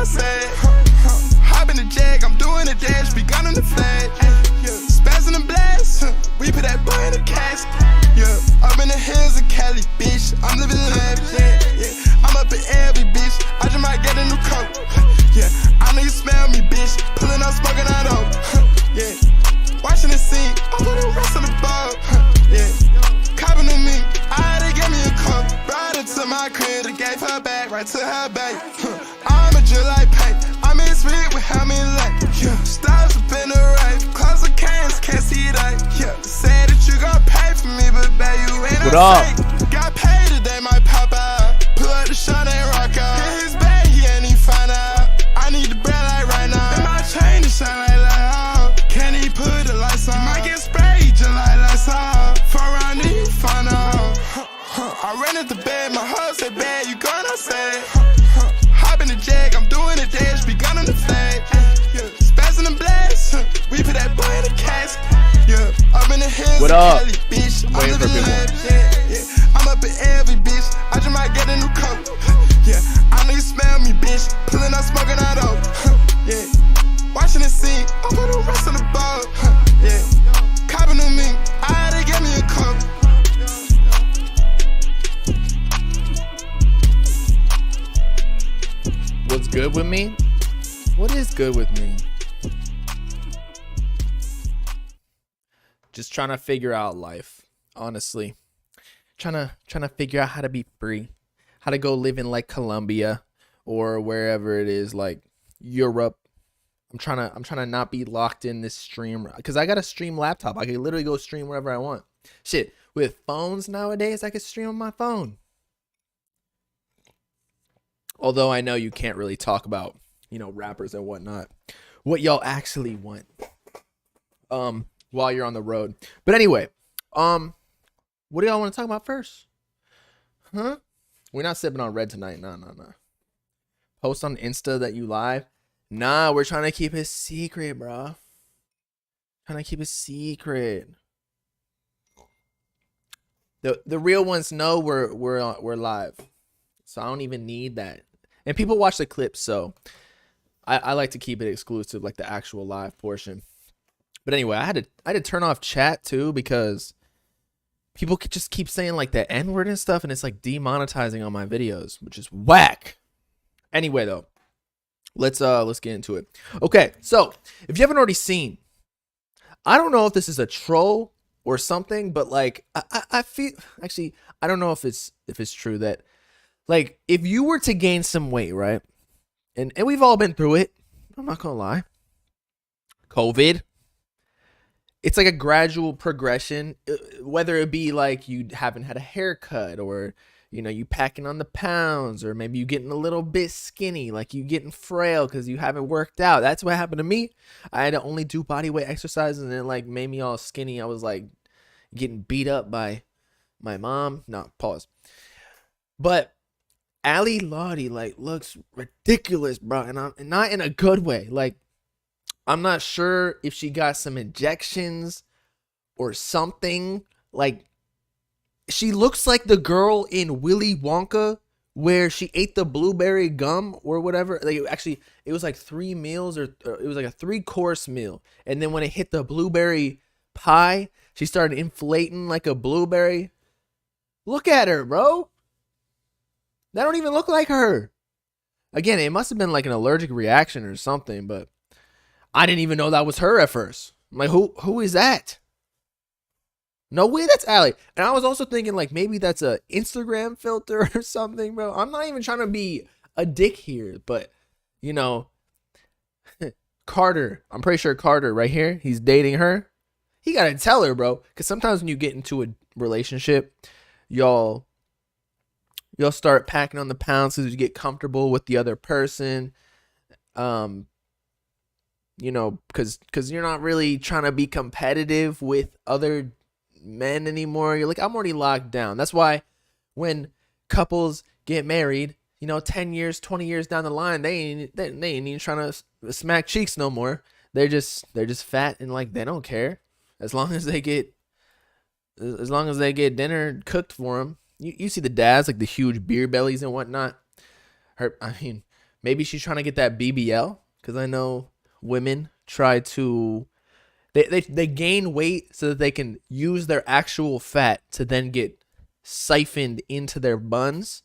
I said. Hop in the jag, I'm doing a dash, be gun on the flag. Spazzing and blast, we put that boy in the casket. Yeah, up in the hills of Cali, bitch, I'm living lavish. Yeah, I'm up in every bitch, I just might get a new coat. Yeah, I know you smell me, bitch, pulling up, smoking out over. Yeah, watching the scene, I put the rest of the ball. Yeah, copping to me, they gave me a coat. Brought her to my crib, they gave her back, right to her back. I'm a drill like paint, I'm in sweet with how many light. Yeah, stars up in the right, close the cans, can't see that. Yeah, say that you gon' pay for me, but babe, you ain't no fake. Got paid today, might pop out. Pull up the shot and rock out. Hit his bag, he ain't even find out. I need the bread like right now. And my chain to shine like light out. Can't even put the lights on. You might get sprayed just like lights out. 4 round, you find out. I ran at the bed, my heart said bad, you gone outside. Hop in the jag, I'm doing a dash, be gun on the flag. Spazzing and blast, we put that boy in the casket. Yeah, up in the hills what of up? Cali, bitch, I'm living lavish. Yeah, I'm up in every bitch, I just might get a new coat. Yeah, I know you smell me, bitch, pulling up, smoking out over. Yeah, watching the scene, I put the rest of the ball. Yeah, copping to me, they gave me a coat. What's good with me? What is good with me? Just trying to figure out life, honestly. Trying to figure out how to be free, how to go live in like Colombia or wherever it is, like Europe. I'm trying to not be locked in this stream because I got a stream laptop. I can literally go stream wherever I want. Shit, with phones nowadays, I can stream on my phone. Although I know you can't really talk about, rappers and whatnot, what y'all actually want, while you're on the road. But anyway, what do y'all want to talk about first? Huh? We're not sipping on red tonight. No. Post on Insta that you live. Nah, we're trying to keep it secret, bro. Trying to keep it secret. The real ones know we're live. So I don't even need that. And people watch the clips, so I like to keep it exclusive, like the actual live portion. But anyway, I had to turn off chat too because people could just keep saying like the N-word and stuff, and it's like demonetizing on my videos, which is whack. Anyway, though, let's get into it. Okay, so if you haven't already seen, I don't know if this is a troll or something, but like I feel actually I don't know if it's true that. Like, if you were to gain some weight, right? And we've all been through it. I'm not going to lie. COVID. It's like a gradual progression. Whether it be like you haven't had a haircut or, you packing on the pounds or maybe you getting a little bit skinny, like you getting frail because you haven't worked out. That's what happened to me. I had to only do body weight exercises and it like made me all skinny. I was like getting beat up by my mom. No, pause. But Ali Lottie like looks ridiculous, bro, and not in a good way. Like, I'm not sure if she got some injections or something. Like, she looks like the girl in Willy Wonka where she ate the blueberry gum or whatever. Like, it was like 3 meals or it was like a 3-course meal, and then when it hit the blueberry pie, she started inflating like a blueberry. Look at her, bro. That don't even look like her. Again, it must have been like an allergic reaction or something, but I didn't even know that was her at first. I'm like, who is that? No way, that's Allie. And I was also thinking like maybe that's a Instagram filter or something, bro. I'm not even trying to be a dick here, but Carter, I'm pretty sure Carter right here, he's dating her. He gotta tell her, bro, because sometimes when you get into a relationship, you'll start packing on the pounds as you get comfortable with the other person. Because you're not really trying to be competitive with other men anymore. You're like, I'm already locked down. That's why when couples get married, 10 years, 20 years down the line, they ain't even trying to smack cheeks no more. They're just fat and like they don't care as long as they get dinner cooked for them. You see the dads, like the huge beer bellies and whatnot. Maybe she's trying to get that BBL, because I know women try to they gain weight so that they can use their actual fat to then get siphoned into their buns.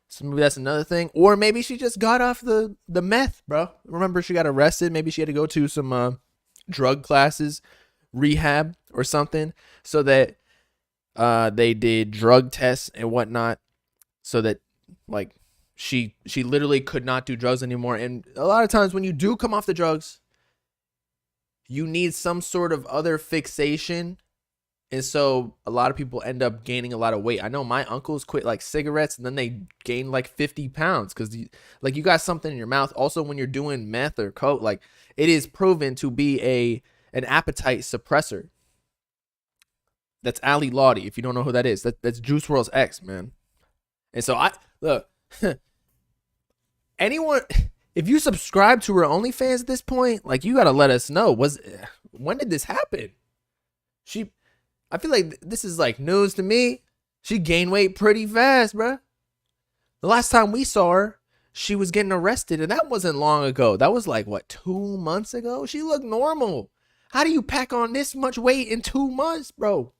So maybe that's another thing. Or maybe she just got off the meth, bro. Remember, she got arrested. Maybe she had to go to some drug classes, rehab or something, so that they did drug tests and whatnot, so that like she literally could not do drugs anymore. And a lot of times when you do come off the drugs, you need some sort of other fixation. And so a lot of people end up gaining a lot of weight. I know my uncles quit like cigarettes and then they gained like 50 pounds because you got something in your mouth. Also, when you're doing meth or coke, like it is proven to be an appetite suppressor. That's Ali Lottie. If you don't know who that is, that's Juice WRLD's ex, man. And so look, anyone, if you subscribe to her OnlyFans at this point, like you got to let us know. When did this happen? I feel like this is like news to me. She gained weight pretty fast, bruh. The last time we saw her, she was getting arrested, and that wasn't long ago. That was like, what, 2 months ago? She looked normal. How do you pack on this much weight in 2 months, bro?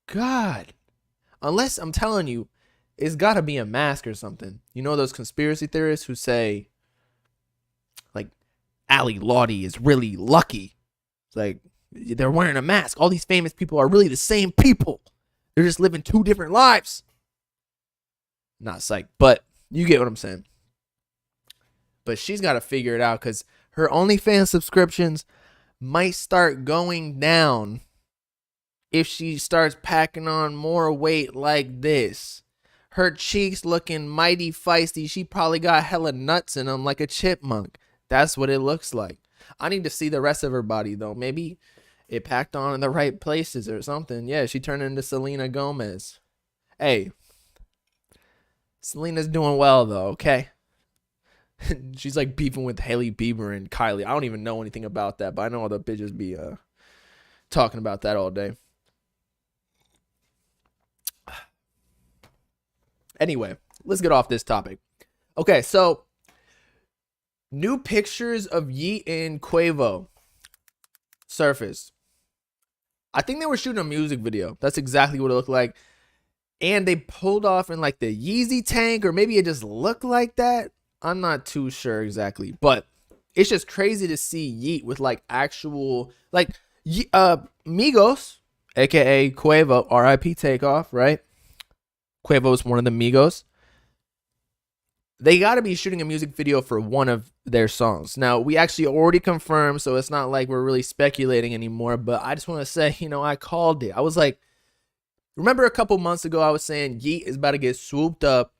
God. Unless, I'm telling you, it's got to be a mask or something. You know those conspiracy theorists who say, like, Ali Lottie is really lucky. It's like, they're wearing a mask. All these famous people are really the same people. They're just living 2 different lives. Not psych, but you get what I'm saying. But she's got to figure it out because her OnlyFans subscriptions might start going down if she starts packing on more weight like this. Her cheeks looking mighty feisty. She probably got hella nuts in them like a chipmunk. That's what it looks like. I need to see the rest of her body, though. Maybe it packed on in the right places or something. Yeah, she turned into Selena Gomez. Hey, Selena's doing well, though, okay? She's like beefing with Hailey Bieber and Kylie. I don't even know anything about that, but I know all the bitches be talking about that all day. Anyway, let's get off this topic. Okay, so new pictures of Yeet and Quavo surfaced. I think they were shooting a music video. That's exactly what it looked like. And they pulled off in like the Yeezy tank, or maybe it just looked like that. I'm not too sure exactly, but it's just crazy to see Yeet with like actual, like, Migos, aka Quavo, RIP Takeoff, right? Quavo is one of the Migos. They got to be shooting a music video for one of their songs. Now, we actually already confirmed, so it's not like we're really speculating anymore, but I just want to say, I called it. I was like, remember a couple months ago, I was saying Yeet is about to get swooped up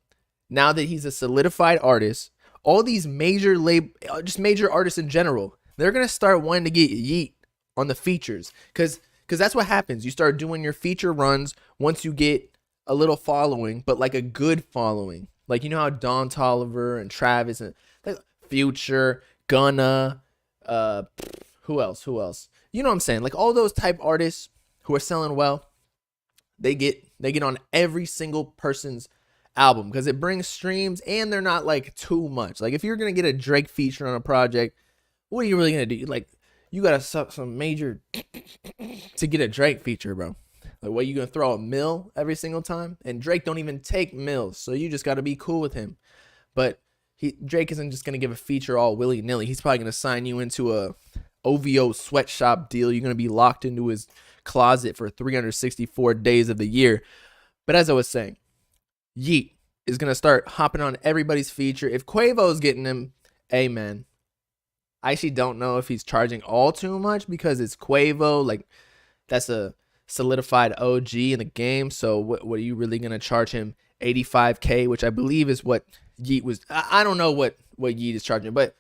now that he's a solidified artist. All these major artists in general, they're going to start wanting to get Yeet on the features because that's what happens. You start doing your feature runs once you get a little following, but like a good following. Like, you know how Don Toliver and Travis and like Future, Gunna, who else? You know what I'm saying? Like all those type artists who are selling well, they get on every single person's album because it brings streams and they're not like too much. Like if you're gonna get a Drake feature on a project, what are you really gonna do? Like you gotta suck some major to get a Drake feature, bro. Like, what, you gonna throw a mill every single time? And Drake don't even take mills, so you just gotta be cool with him. But Drake isn't just gonna give a feature all willy nilly. He's probably gonna sign you into a OVO sweatshop deal. You're gonna be locked into his closet for 364 days of the year. But as I was saying, Yeet is gonna start hopping on everybody's feature. If Quavo's getting him, amen. I actually don't know if he's charging all too much because it's Quavo. Like that's a solidified OG in the game. So what are you really gonna charge him? $85K, which I believe is what Yeet was. I don't know what Yeet is charging, but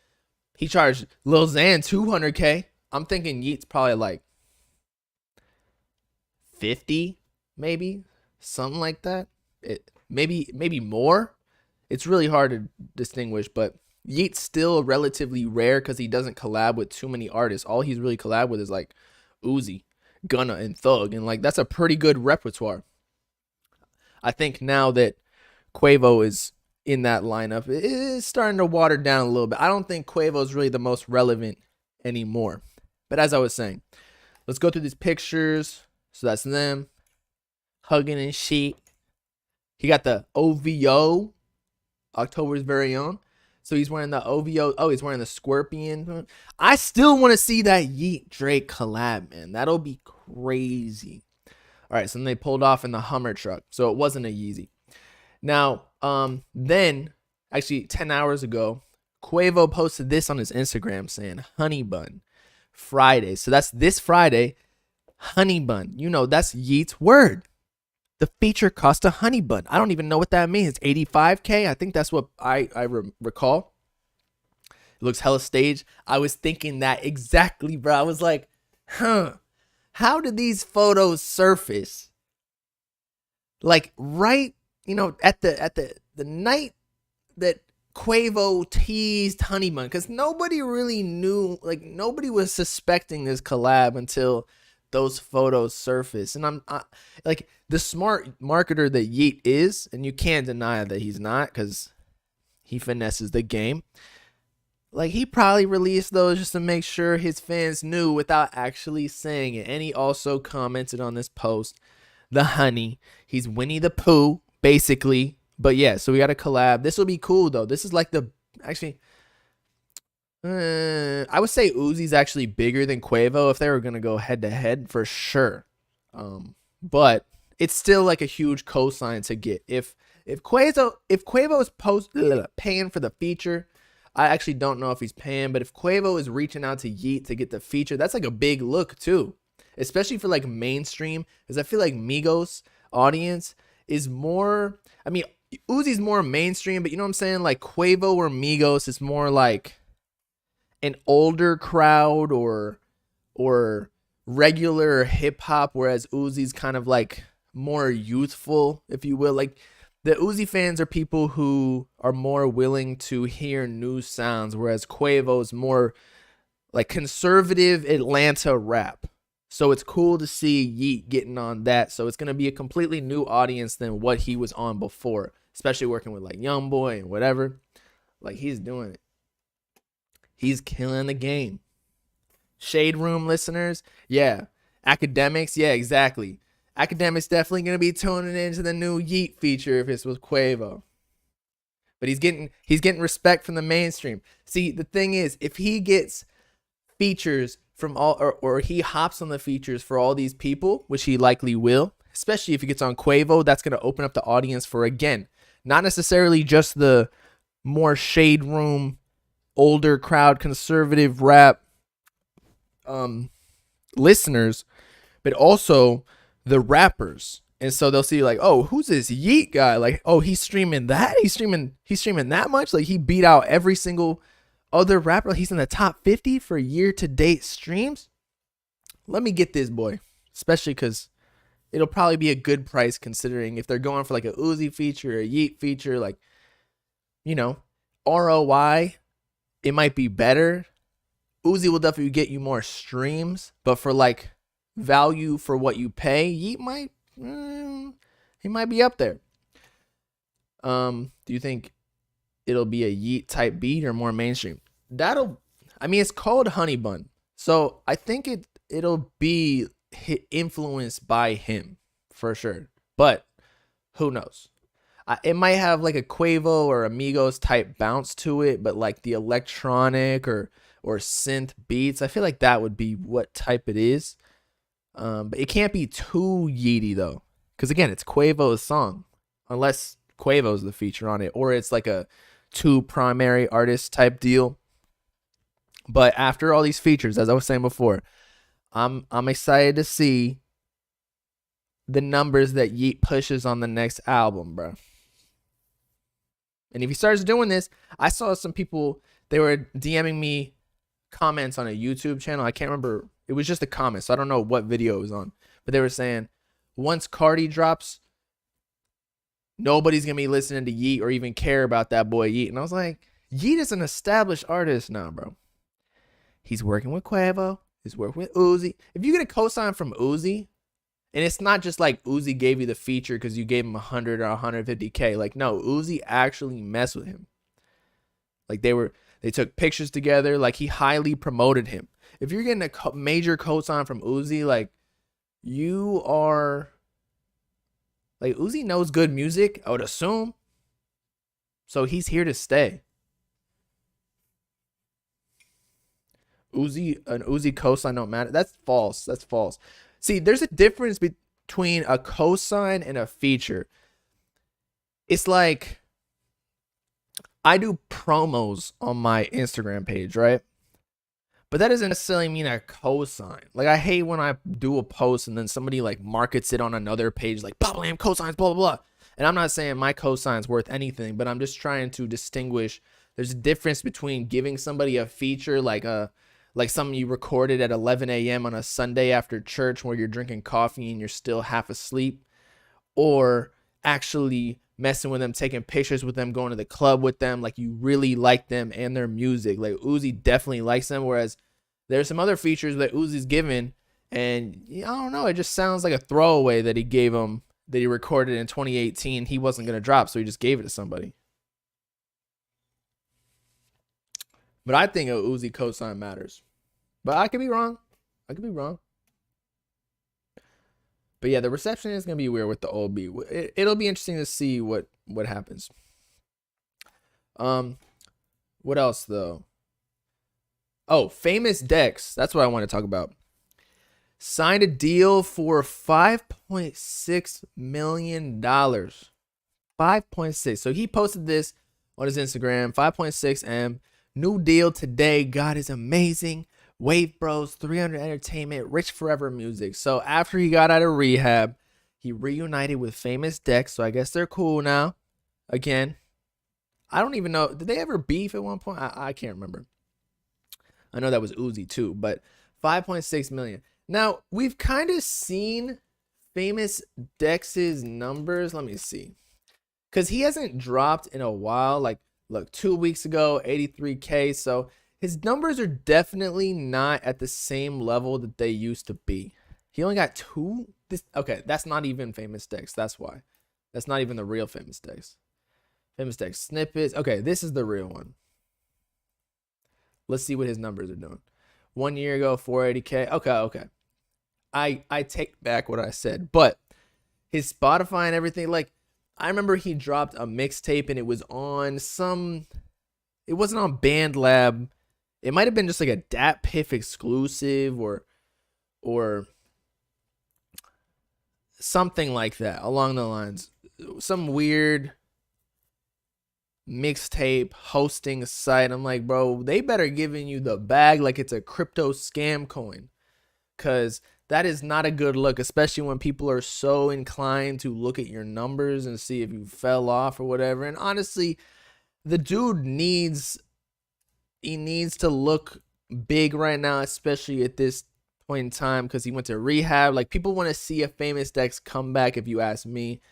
he charged Lil Xan $200K. I'm thinking Yeet's probably like 50, maybe something like that. Maybe more. It's really hard to distinguish, but Yeet's still relatively rare because he doesn't collab with too many artists. All he's really collab with is like Uzi, Gunna, and Thug, and like that's a pretty good repertoire. I think now that Quavo is in that lineup. It is starting to water down a little bit. I don't think Quavo is really the most relevant anymore. But as I was saying, let's go through these pictures. So that's them hugging and shit. He got the OVO, October's very own. So he's wearing the OVO. Oh, he's wearing the Scorpion. I still want to see that Yeet Drake collab, man. That'll be crazy. All right, so then they pulled off in the Hummer truck. So it wasn't a Yeezy. Now, then, actually 10 hours ago, Quavo posted this on his Instagram saying, Honey Bun, Friday. So that's this Friday, Honey Bun. You know, that's Yeet's word. The feature cost a honey bun. I don't even know what that means. 85K? I think that's what I recall. It looks hella staged. I was thinking that exactly, bro. I was like, how did these photos surface? Like right, you know, at the night that Quavo teased Honey Bun, because nobody really knew, like nobody was suspecting this collab until those photos surface. And I like the smart marketer that Yeet is, and you can't deny that he's not, because he finesses the game. Like he probably released those just to make sure his fans knew without actually saying it. And he also commented on this post, the honey, he's Winnie the Pooh basically. But yeah, so we got a collab. This will be cool though. This is like the actually I would say Uzi's actually bigger than Quavo if they were gonna go head to head for sure. But it's still like a huge cosign to get. If Quavo is paying for the feature, I actually don't know if he's paying, but if Quavo is reaching out to Yeet to get the feature, that's like a big look too, especially for like mainstream. Because I feel like Migos audience is more. I mean, Uzi's more mainstream, but you know what I'm saying? Like Quavo or Migos is more like an older crowd or regular hip hop, whereas Uzi's kind of like more youthful, if you will. Like the Uzi fans are people who are more willing to hear new sounds, whereas Quavo's more like conservative Atlanta rap. So it's cool to see Yeet getting on that. So it's going to be a completely new audience than what he was on before, especially working with like Youngboy and whatever. Like he's doing it. He's killing the game. Shade Room listeners, yeah. Academics, yeah, exactly. Academics definitely going to be tuning into the new Yeet feature if it's with Quavo. But he's getting respect from the mainstream. See, the thing is, if he gets features from all, or he hops on the features for all these people, which he likely will, especially if he gets on Quavo, that's going to open up the audience for, again, not necessarily just the more Shade Room, older crowd, conservative rap listeners, but also the rappers. And so they'll see like, oh, who's this Yeet guy? Like, oh, he's streaming that? He's streaming that much? Like he beat out every single other rapper. He's in the top 50 for year-to-date streams. Let me get this boy, especially because it'll probably be a good price considering if they're going for like a Uzi feature or a Yeet feature, like, you know, ROI, it might be better. Uzi will definitely get you more streams, but for like value for what you pay, Yeet might, he might be up there. Do you think it'll be a Yeet type beat or more mainstream? I mean, it's called Honey Bun, so I think it'll be influenced by him for sure. But who knows? It might have like a Quavo or Amigos type bounce to it, but like the electronic or synth beats, I feel like that would be what type it is. But it can't be too Yeety though, because again, it's Quavo's song, unless Quavo's the feature on it, or it's like a two primary artist type deal. But after all these features, as I was saying before, I'm excited to see the numbers that Yeet pushes on the next album, bro. And if he starts doing this, I saw some people, they were DMing me comments on a YouTube channel. I can't remember. It was just a comment, so I don't know what video it was on. But they were saying, once Cardi drops, nobody's going to be listening to Yeet or even care about that boy Yeet. And I was like, Yeet is an established artist now, bro. He's working with Quavo. He's working with Uzi. If you get a cosign from Uzi And it's not just like Uzi gave you the feature because you gave him 100 or 150K. Like, no, Uzi actually messed with him. Like, they took pictures together. Like, he highly promoted him. If you're getting a major cosign from Uzi, like, you are, like, Uzi knows good music, I would assume. So he's here to stay. An Uzi cosign don't matter. That's false. That's false. See, there's a difference between a cosign and a feature. It's like, I do promos on my Instagram page, right? But that doesn't necessarily mean a cosign. Like, I hate when I do a post and then somebody like markets it on another page, like blah blah cosigns, blah blah blah. And I'm not saying my cosign's worth anything, but I'm just trying to distinguish. There's a difference between giving somebody a feature like something you recorded at 11 a.m. on a Sunday after church where you're drinking coffee and you're still half asleep, or actually messing with them, taking pictures with them, going to the club with them, like you really like them and their music. Like, Uzi definitely likes them, whereas there's some other features that Uzi's given, and I don't know, it just sounds like a throwaway that he gave him, that he recorded in 2018. He wasn't going to drop, so he just gave it to somebody. But I think a Uzi cosign matters. But I could be wrong. But yeah, the reception is going to be weird with the old beat. It'll be interesting to see what happens. What else though? Oh, Famous Dex. That's what I want to talk about. Signed a deal for $5.6 million. 5.6. So he posted this on his Instagram. 5.6 M. New deal today. God is amazing. Wave Bros, 300 Entertainment, Rich Forever Music. So after he got out of rehab, he reunited with Famous Dex. So I guess they're cool now. Again, I don't even know. Did they ever beef at one point? I can't remember. I know that was Uzi too, but 5.6 million. Now, we've kind of seen Famous Dex's numbers. Let me see. Because he hasn't dropped in a while. Like, look, 2 weeks ago, 83K. So his numbers are definitely not at the same level that they used to be. He only got two. Okay, that's not even Famous Dex. That's why. That's not even the real Famous Dex. Famous Dex snippets. Okay, this is the real one. Let's see what his numbers are doing. 1 year ago, 480K. Okay. I take back what I said. But his Spotify and everything, like, I remember he dropped a mixtape and it was on it wasn't on BandLab. It might have been just like a Dat Piff exclusive or something like that along the lines. Some weird mixtape hosting site. I'm like, bro, they better giving you the bag like it's a crypto scam coin, because that is not a good look, especially when people are so inclined to look at your numbers and see if you fell off or whatever. And honestly, the dude needs to look big right now, especially at this point in time, because he went to rehab. Like, people want to see a Famous Dex come back, if you ask me.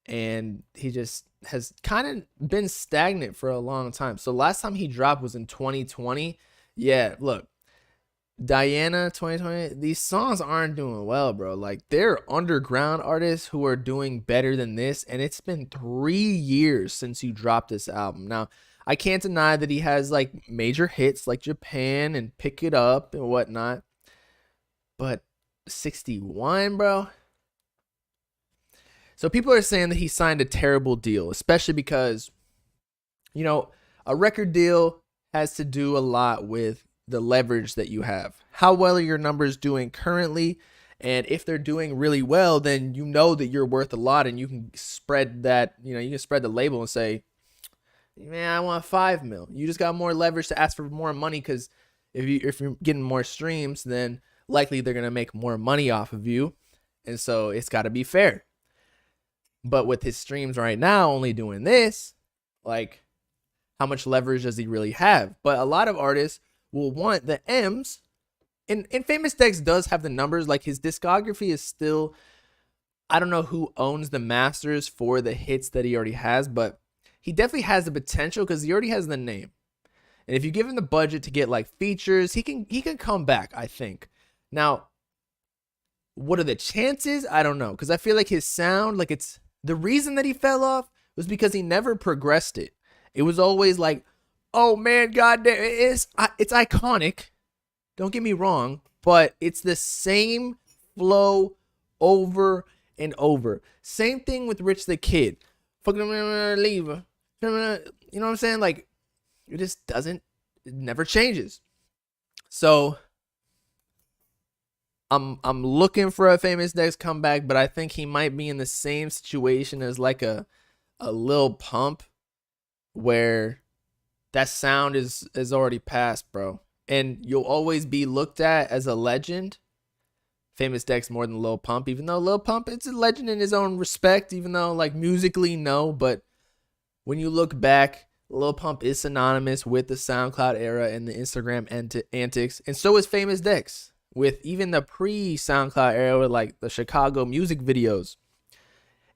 And he just has kind of been stagnant for a long time. So last time he dropped was in 2020. Yeah, look, Diana 2020, these songs aren't doing well, bro. Like, they're underground artists who are doing better than this, and it's been 3 years since you dropped this album. Now, I can't deny that he has like major hits like Japan and Pick It Up and whatnot, but 61, bro. So people are saying that he signed a terrible deal, especially because, you know, a record deal has to do a lot with the leverage that you have. How well are your numbers doing currently? And if they're doing really well, then you know that you're worth a lot, and you can spread that, you know, you can spread the label and say, man, I want 5 mil. You just got more leverage to ask for more money, because if you're getting more streams, then likely they're going to make more money off of you. And so it's got to be fair. But with his streams right now only doing this, like, how much leverage does he really have? But a lot of artists will want the M's. And Famous Dex does have the numbers. Like, his discography is still, I don't know who owns the masters for the hits that he already has, but he definitely has the potential because he already has the name. And if you give him the budget to get like features, he can come back, I think. Now, what are the chances? I don't know, because I feel like his sound, like it's the reason that he fell off was because he never progressed it. It was always like, oh man, goddamn, it's iconic. Don't get me wrong, but it's the same flow over and over. Same thing with Rich the Kid. Fucking leave her. You know what I'm saying? Like, it just doesn't, it never changes. So I'm looking for a Famous Dex comeback, but I think he might be in the same situation as like a Lil Pump, where that sound is already passed, bro. And you'll always be looked at as a legend. Famous Dex more than Lil Pump, even though Lil Pump, it's a legend in his own respect, even though like musically, no. But when you look back, Lil Pump is synonymous with the SoundCloud era and the Instagram antics. And so is Famous Dex, with even the pre-SoundCloud era with like the Chicago music videos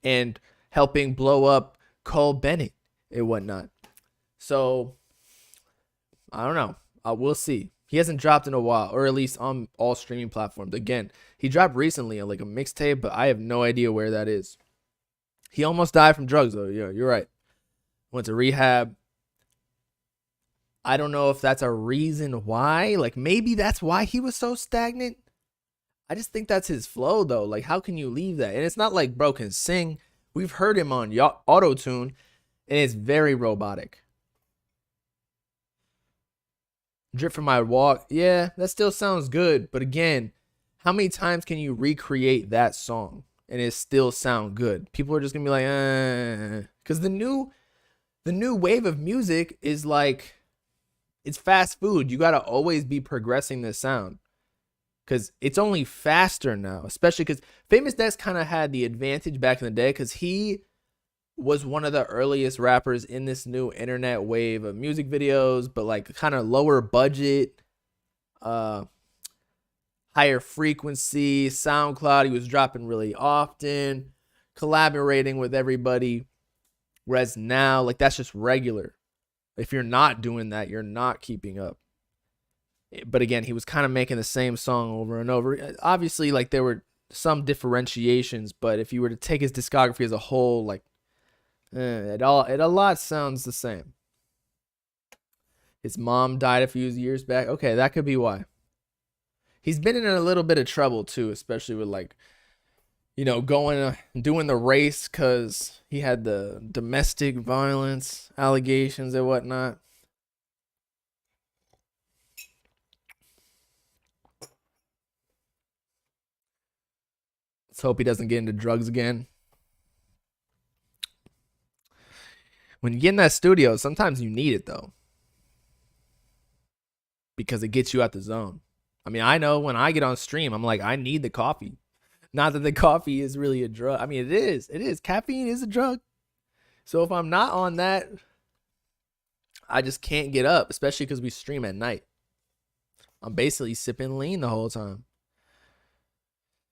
and helping blow up Cole Bennett and whatnot. So I don't know. We'll see. He hasn't dropped in a while, or at least on all streaming platforms. Again, he dropped recently on like a mixtape, but I have no idea where that is. He almost died from drugs, though. Yeah, you're right. Went to rehab. I don't know if that's a reason why. Like, maybe that's why he was so stagnant. I just think that's his flow, though. Like, how can you leave that? And it's not like bro can sing. We've heard him on auto-tune, and it's very robotic. Drip from my walk. Yeah, that still sounds good. But again, how many times can you recreate that song and it still sound good? People are just going to be like, because the new wave of music is like, it's fast food. You got to always be progressing the sound because it's only faster now, especially because Famous Dex kind of had the advantage back in the day because he was one of the earliest rappers in this new internet wave of music videos, but like kind of lower budget, higher frequency, SoundCloud. He was dropping really often, collaborating with everybody. Whereas now, like, that's just regular. If you're not doing that, you're not keeping up. But again, he was kind of making the same song over and over. Obviously, like, there were some differentiations, but if you were to take his discography as a whole, like, it a lot sounds the same. His mom died a few years back. Okay, that could be why. He's been in a little bit of trouble too, especially with like, you know, doing the race because he had the domestic violence allegations and whatnot. Let's hope he doesn't get into drugs again. When you get in that studio, sometimes you need it, though. Because it gets you out the zone. I mean, I know when I get on stream, I'm like, I need the coffee. Not that the coffee is really a drug. I mean, it is. It is. Caffeine is a drug. So if I'm not on that, I just can't get up, especially because we stream at night. I'm basically sipping lean the whole time.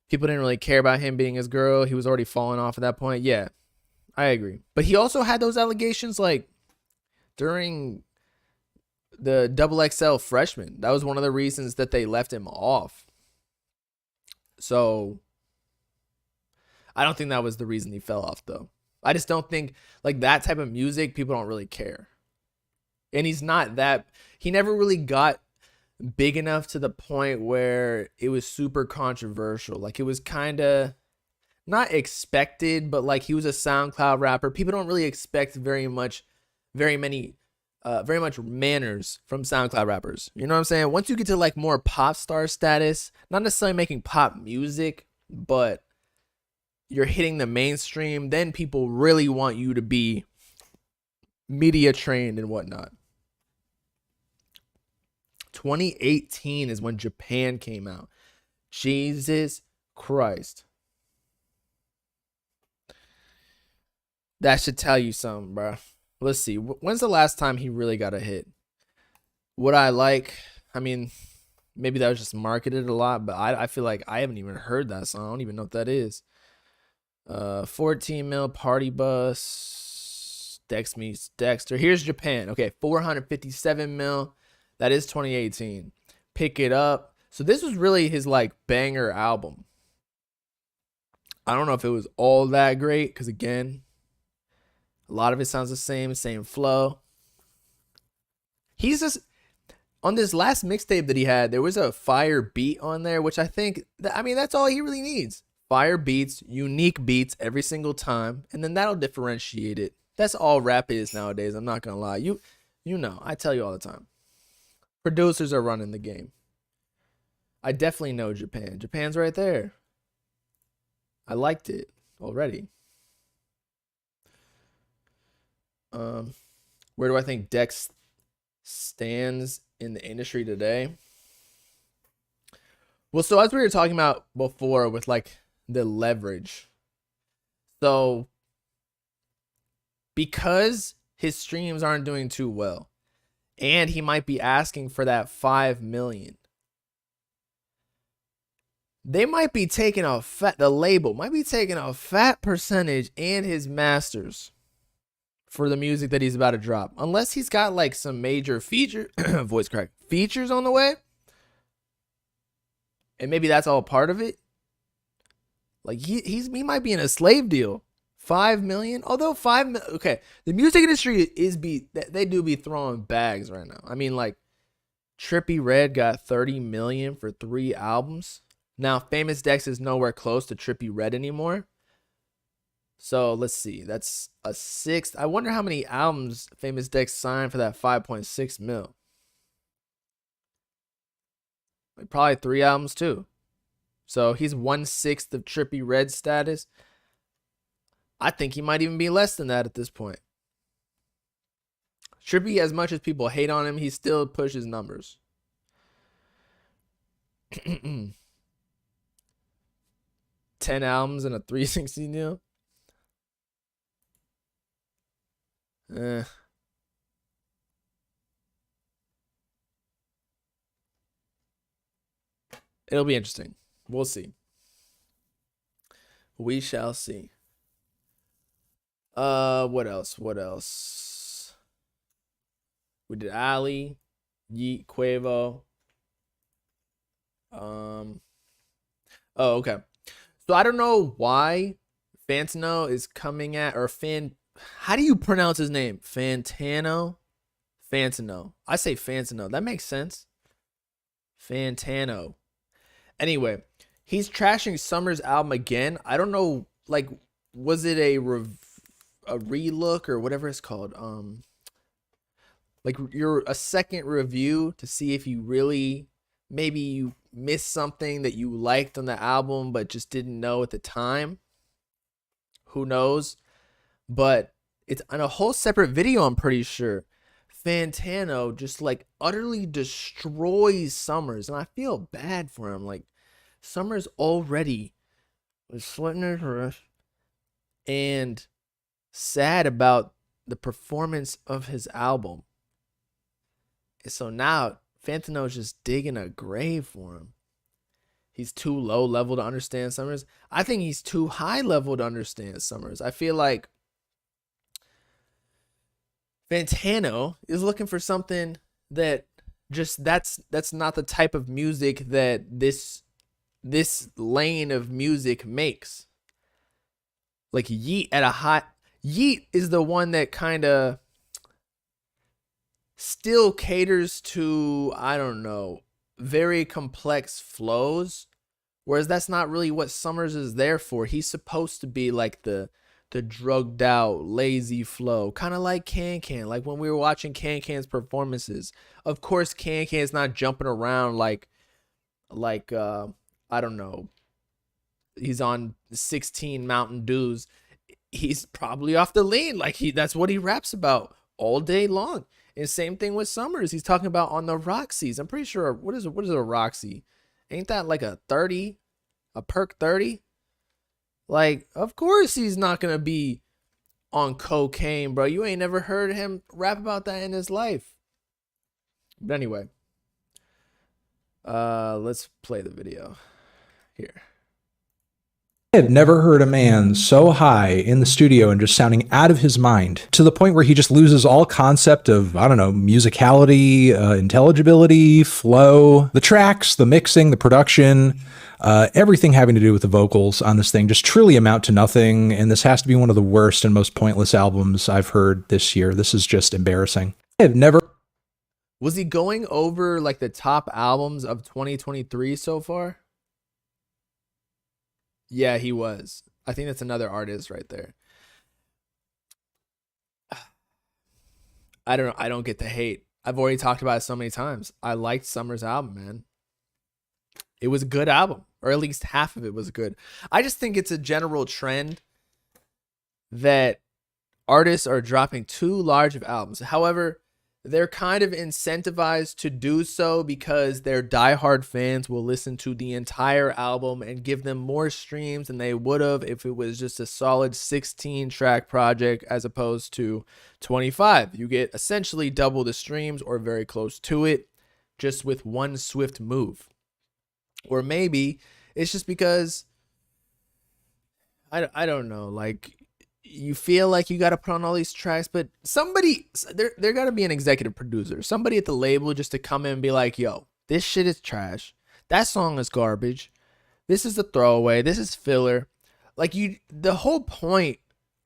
People didn't really care about him being his girl. He was already falling off at that point. Yeah. I agree. But he also had those allegations like during the XXL freshman. That was one of the reasons that they left him off. So I don't think that was the reason he fell off, though. I just don't think like that type of music, people don't really care. And he's not that, he never really got big enough to the point where it was super controversial. Like it was kind of not expected, but like he was a SoundCloud rapper. People don't really expect very much manners from SoundCloud rappers. You know what I'm saying? Once you get to like more pop star status, not necessarily making pop music, but you're hitting the mainstream, then people really want you to be media trained and whatnot. 2018 is when Japan came out. Jesus Christ. That should tell you something, bro. Let's see. When's the last time he really got a hit? Would I like? I mean, maybe that was just marketed a lot, but I feel like I haven't even heard that song. I don't even know what that is. 14 mil Party Bus. Dex meets Dexter. Here's Japan. Okay, 457 mil. That is 2018. Pick It Up. So this was really his like banger album. I don't know if it was all that great because, again, a lot of it sounds the same flow. He's just on this last mixtape that he had, there was a fire beat on there, which I think, I mean, that's all he really needs. Fire beats, unique beats every single time, and then that'll differentiate it. That's all rap is nowadays. I'm not gonna lie. You know, I tell you all the time. Producers are running the game. I definitely know Japan. Japan's right there. I liked it already. Where do I think Dex stands in the industry today? Well, so as we were talking about before with like the leverage. So because his streams aren't doing too well and he might be asking for that 5 million, they might be taking the label might be taking a fat percentage and his masters for the music that he's about to drop. Unless he's got like some major features on the way. And maybe that's all part of it. Like he might be in a slave deal. 5 million. Although okay, the music industry they do be throwing bags right now. I mean, like Trippie Redd got 30 million for 3 albums. Now Famous Dex is nowhere close to Trippie Redd anymore. So let's see. That's a 6th. I wonder how many albums Famous Dex signed for that 5.6 mil. Like probably 3 albums too. So he's 1/6 of Trippie Redd's status. I think he might even be less than that at this point. Trippie, as much as people hate on him, he still pushes numbers. 10 albums and a 360 deal. It'll be interesting. We'll see. We shall see. What else? We did Ali, Yeet, Quavo. Oh, okay. So I don't know why Fantano is coming at, or how do you pronounce his name? Fantano? Fantano. I say Fantano. That makes sense. Fantano. Anyway, he's trashing Summer's album again. I don't know, like, was it a relook or whatever it's called? Like a second review to see if you really, maybe you missed something that you liked on the album but just didn't know at the time. Who knows? But it's on a whole separate video, I'm pretty sure. Fantano just like utterly destroys Summers, and I feel bad for him. Like, Summers already was slitting his wrist and sad about the performance of his album. And so now Fantano's just digging a grave for him. He's too low level to understand Summers. I think he's too high level to understand Summers. I feel like Fantano is looking for something that just that's not the type of music that this lane of music makes. Like Yeet is the one that kind of still caters to, I don't know, very complex flows, whereas that's not really what Summers is there for. He's supposed to be like the drugged out, lazy flow, kind of like Can. Like when we were watching Can's performances, of course Can's not jumping around like I don't know, he's on 16 Mountain Dews. He's probably off the lean. Like that's what he raps about all day long. And same thing with Summers. He's talking about on the Roxy's. I'm pretty sure, what is a Roxy? Ain't that like a 30? A perk 30? Like, of course he's not going to be on cocaine, bro. You ain't never heard him rap about that in his life. But anyway, let's play the video here. I have never heard a man so high in the studio and just sounding out of his mind to the point where he just loses all concept of, I don't know, musicality, intelligibility, flow, the tracks, the mixing, the production, everything having to do with the vocals on this thing just truly amount to nothing. And this has to be one of the worst and most pointless albums I've heard this year. This is just embarrassing. I have never... Was he going over like the top albums of 2023 so far? Yeah, he was. I think that's another artist right there. I don't know. I don't get the hate. I've already talked about it so many times. I liked Summer's album, man. It was a good album, or at least half of it was good. I just think it's a general trend that artists are dropping too large of albums. However, they're kind of incentivized to do so because their diehard fans will listen to the entire album and give them more streams than they would have if it was just a solid 16-track project as opposed to 25. You get essentially double the streams or very close to it just with one swift move. Or maybe it's just because, I don't know, like, you feel like you got to put on all these tracks, but there got to be an executive producer, somebody at the label just to come in and be like, yo, this shit is trash. That song is garbage. This is a throwaway. This is filler. Like, the whole point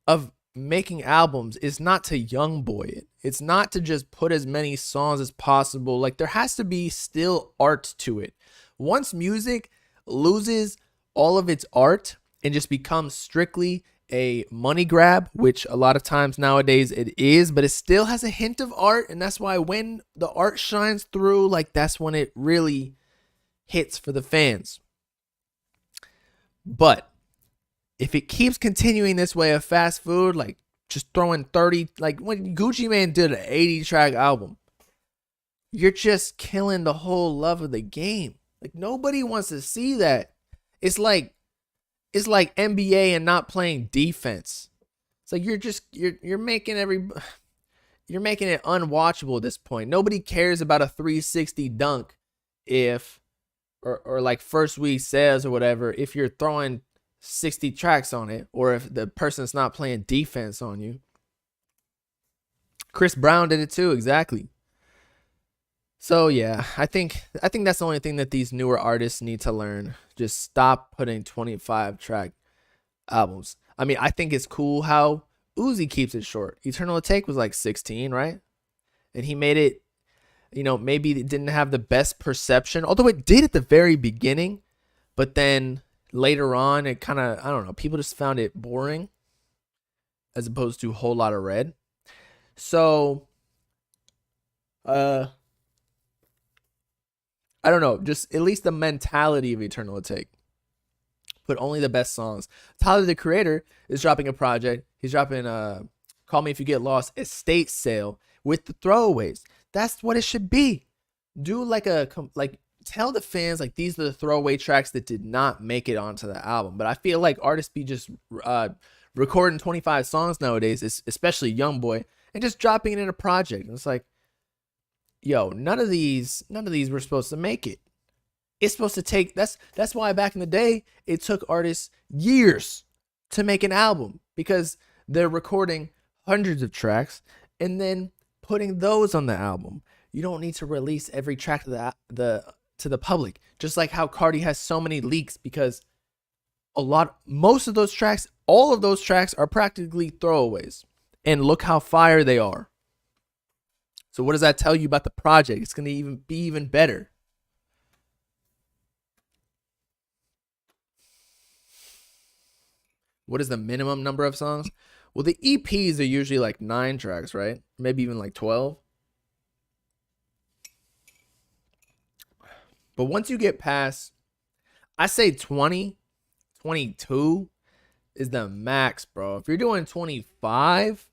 of making albums is not to young boy it. It's not to just put as many songs as possible. Like, there has to be still art to it. Once music loses all of its art and just becomes strictly a money grab, which a lot of times nowadays it is, but it still has a hint of art, and that's why when the art shines through, like, that's when it really hits for the fans. But if it keeps continuing this way of fast food, like just throwing 30, like when Gucci Mane did an 80-track album, you're just killing the whole love of the game. Like, nobody wants to see that. It's like NBA and not playing defense. It's like you're making it unwatchable at this point. Nobody cares about a 360 dunk or like first week sales or whatever if you're throwing 60 tracks on it, or if the person's not playing defense on you. Chris Brown did it too, exactly. So yeah, I think that's the only thing that these newer artists need to learn. Just stop putting 25-track albums. I mean, I think it's cool how Uzi keeps it short. Eternal Take was like 16, right? And he made it, maybe it didn't have the best perception, although it did at the very beginning, but then later on it kind of, I don't know, people just found it boring as opposed to a whole lot of red. So, I don't know, just at least the mentality of Eternal Take. Put only the best songs. Tyler, the Creator, is dropping a project. He's dropping Call Me If You Get Lost estate sale with the throwaways. That's what it should be. Do tell the fans, like, these are the throwaway tracks that did not make it onto the album. But I feel like artists be just recording 25 songs nowadays, especially young boy, and just dropping it in a project. And it's like, yo, none of these were supposed to make it. It's supposed to take, that's why back in the day, it took artists years to make an album, because they're recording hundreds of tracks and then putting those on the album. You don't need to release every track to the public. Just like how Cardi has so many leaks, because most of those tracks, all of those tracks are practically throwaways. And look how fire they are. So what does that tell you about the project? It's going to be even better. What is the minimum number of songs? Well, the EPs are usually like 9 tracks, right? Maybe even like 12. But once you get past, I say 20, 22 is the max, bro. If you're doing 25,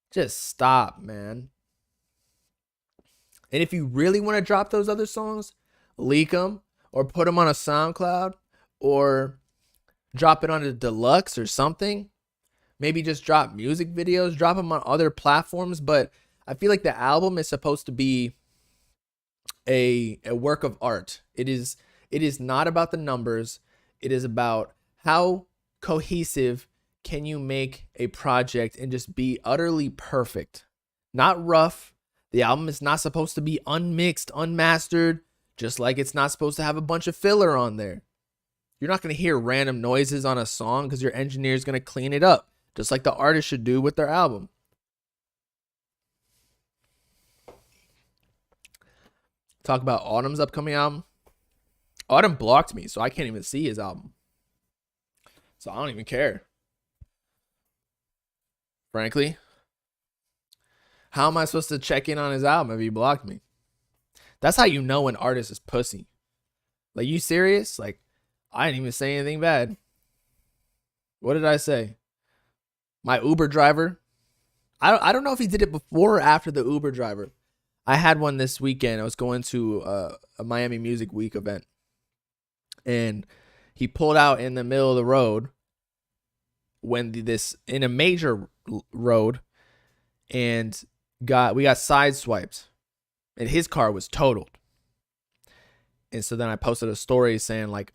just stop, man. And if you really want to drop those other songs, leak them or put them on a SoundCloud or drop it on a deluxe or something. Maybe just drop music videos, drop them on other platforms. But I feel like the album is supposed to be a work of art. It is not about the numbers. It is about how cohesive can you make a project and just be utterly perfect? Not rough. The album is not supposed to be unmixed, unmastered, just like it's not supposed to have a bunch of filler on there. You're not going to hear random noises on a song because your engineer is going to clean it up, just like the artist should do with their album. Talk about Autumn's upcoming album. Autumn blocked me, so I can't even see his album. So I don't even care. Frankly. How am I supposed to check in on his album if he blocked me? That's how you know an artist is pussy. Like, you serious? Like, I didn't even say anything bad. What did I say? My Uber driver. I don't know if he did it before or after the Uber driver. I had one this weekend. I was going to a Miami Music Week event. And he pulled out in the middle of the road in a major road, and we got sideswiped, and his car was totaled. And so then I posted a story saying like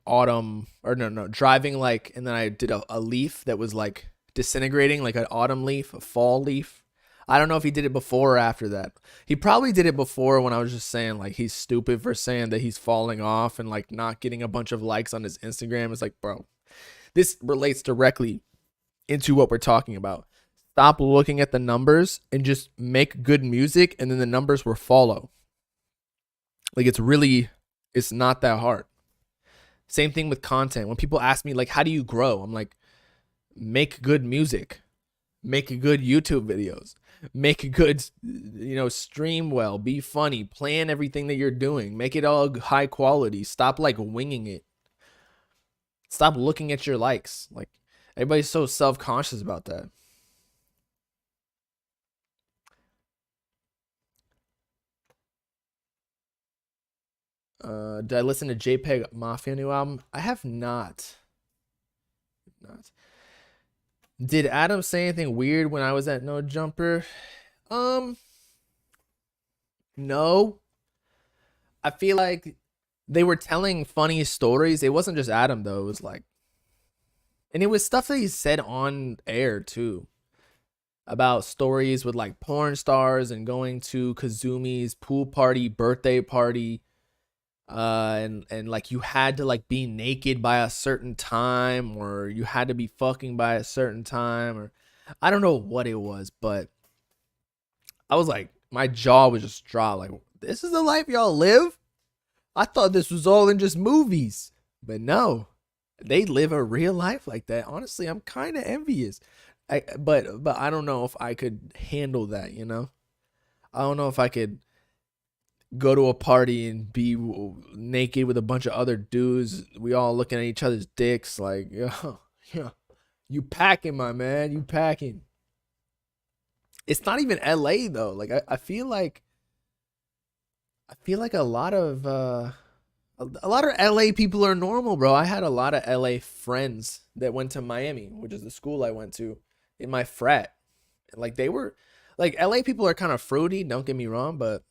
driving like, and then I did a leaf that was like disintegrating, like an autumn leaf, a fall leaf. I don't know if he did it before or after that. He probably did it before, when I was just saying like he's stupid for saying that he's falling off and like not getting a bunch of likes on his Instagram. It's like, bro, this relates directly into what we're talking about. Stop looking at the numbers and just make good music, and then the numbers will follow. Like, it's not that hard. Same thing with content. When people ask me like, how do you grow? I'm like, make good music, make good YouTube videos, make good, stream well, be funny, plan everything that you're doing, make it all high quality. Stop like winging it. Stop looking at your likes. Like, everybody's so self-conscious about that. Did I listen to JPEG Mafia new album? I have not. Did Adam say anything weird when I was at No Jumper? No. I feel like they were telling funny stories. It wasn't just Adam though. It was like, and it was stuff that he said on air too, about stories with like porn stars and going to Kazumi's pool party, birthday party. And like you had to like be naked by a certain time, or you had to be fucking by a certain time, or I don't know what it was, but I was like, my jaw was just dropped. Like, this is the life y'all live? I thought this was all in just movies, but no, they live a real life like that. Honestly, I'm kind of envious. But I don't know if I could handle that, I don't know if I could go to a party and be naked with a bunch of other dudes. We all looking at each other's dicks like, yo, you packing, my man, you packing. It's not even LA though. Like I feel like a lot of LA people are normal, bro. I had a lot of LA friends that went to Miami, which is the school I went to, in my frat. Like, they were like, LA people are kind of fruity, don't get me wrong, but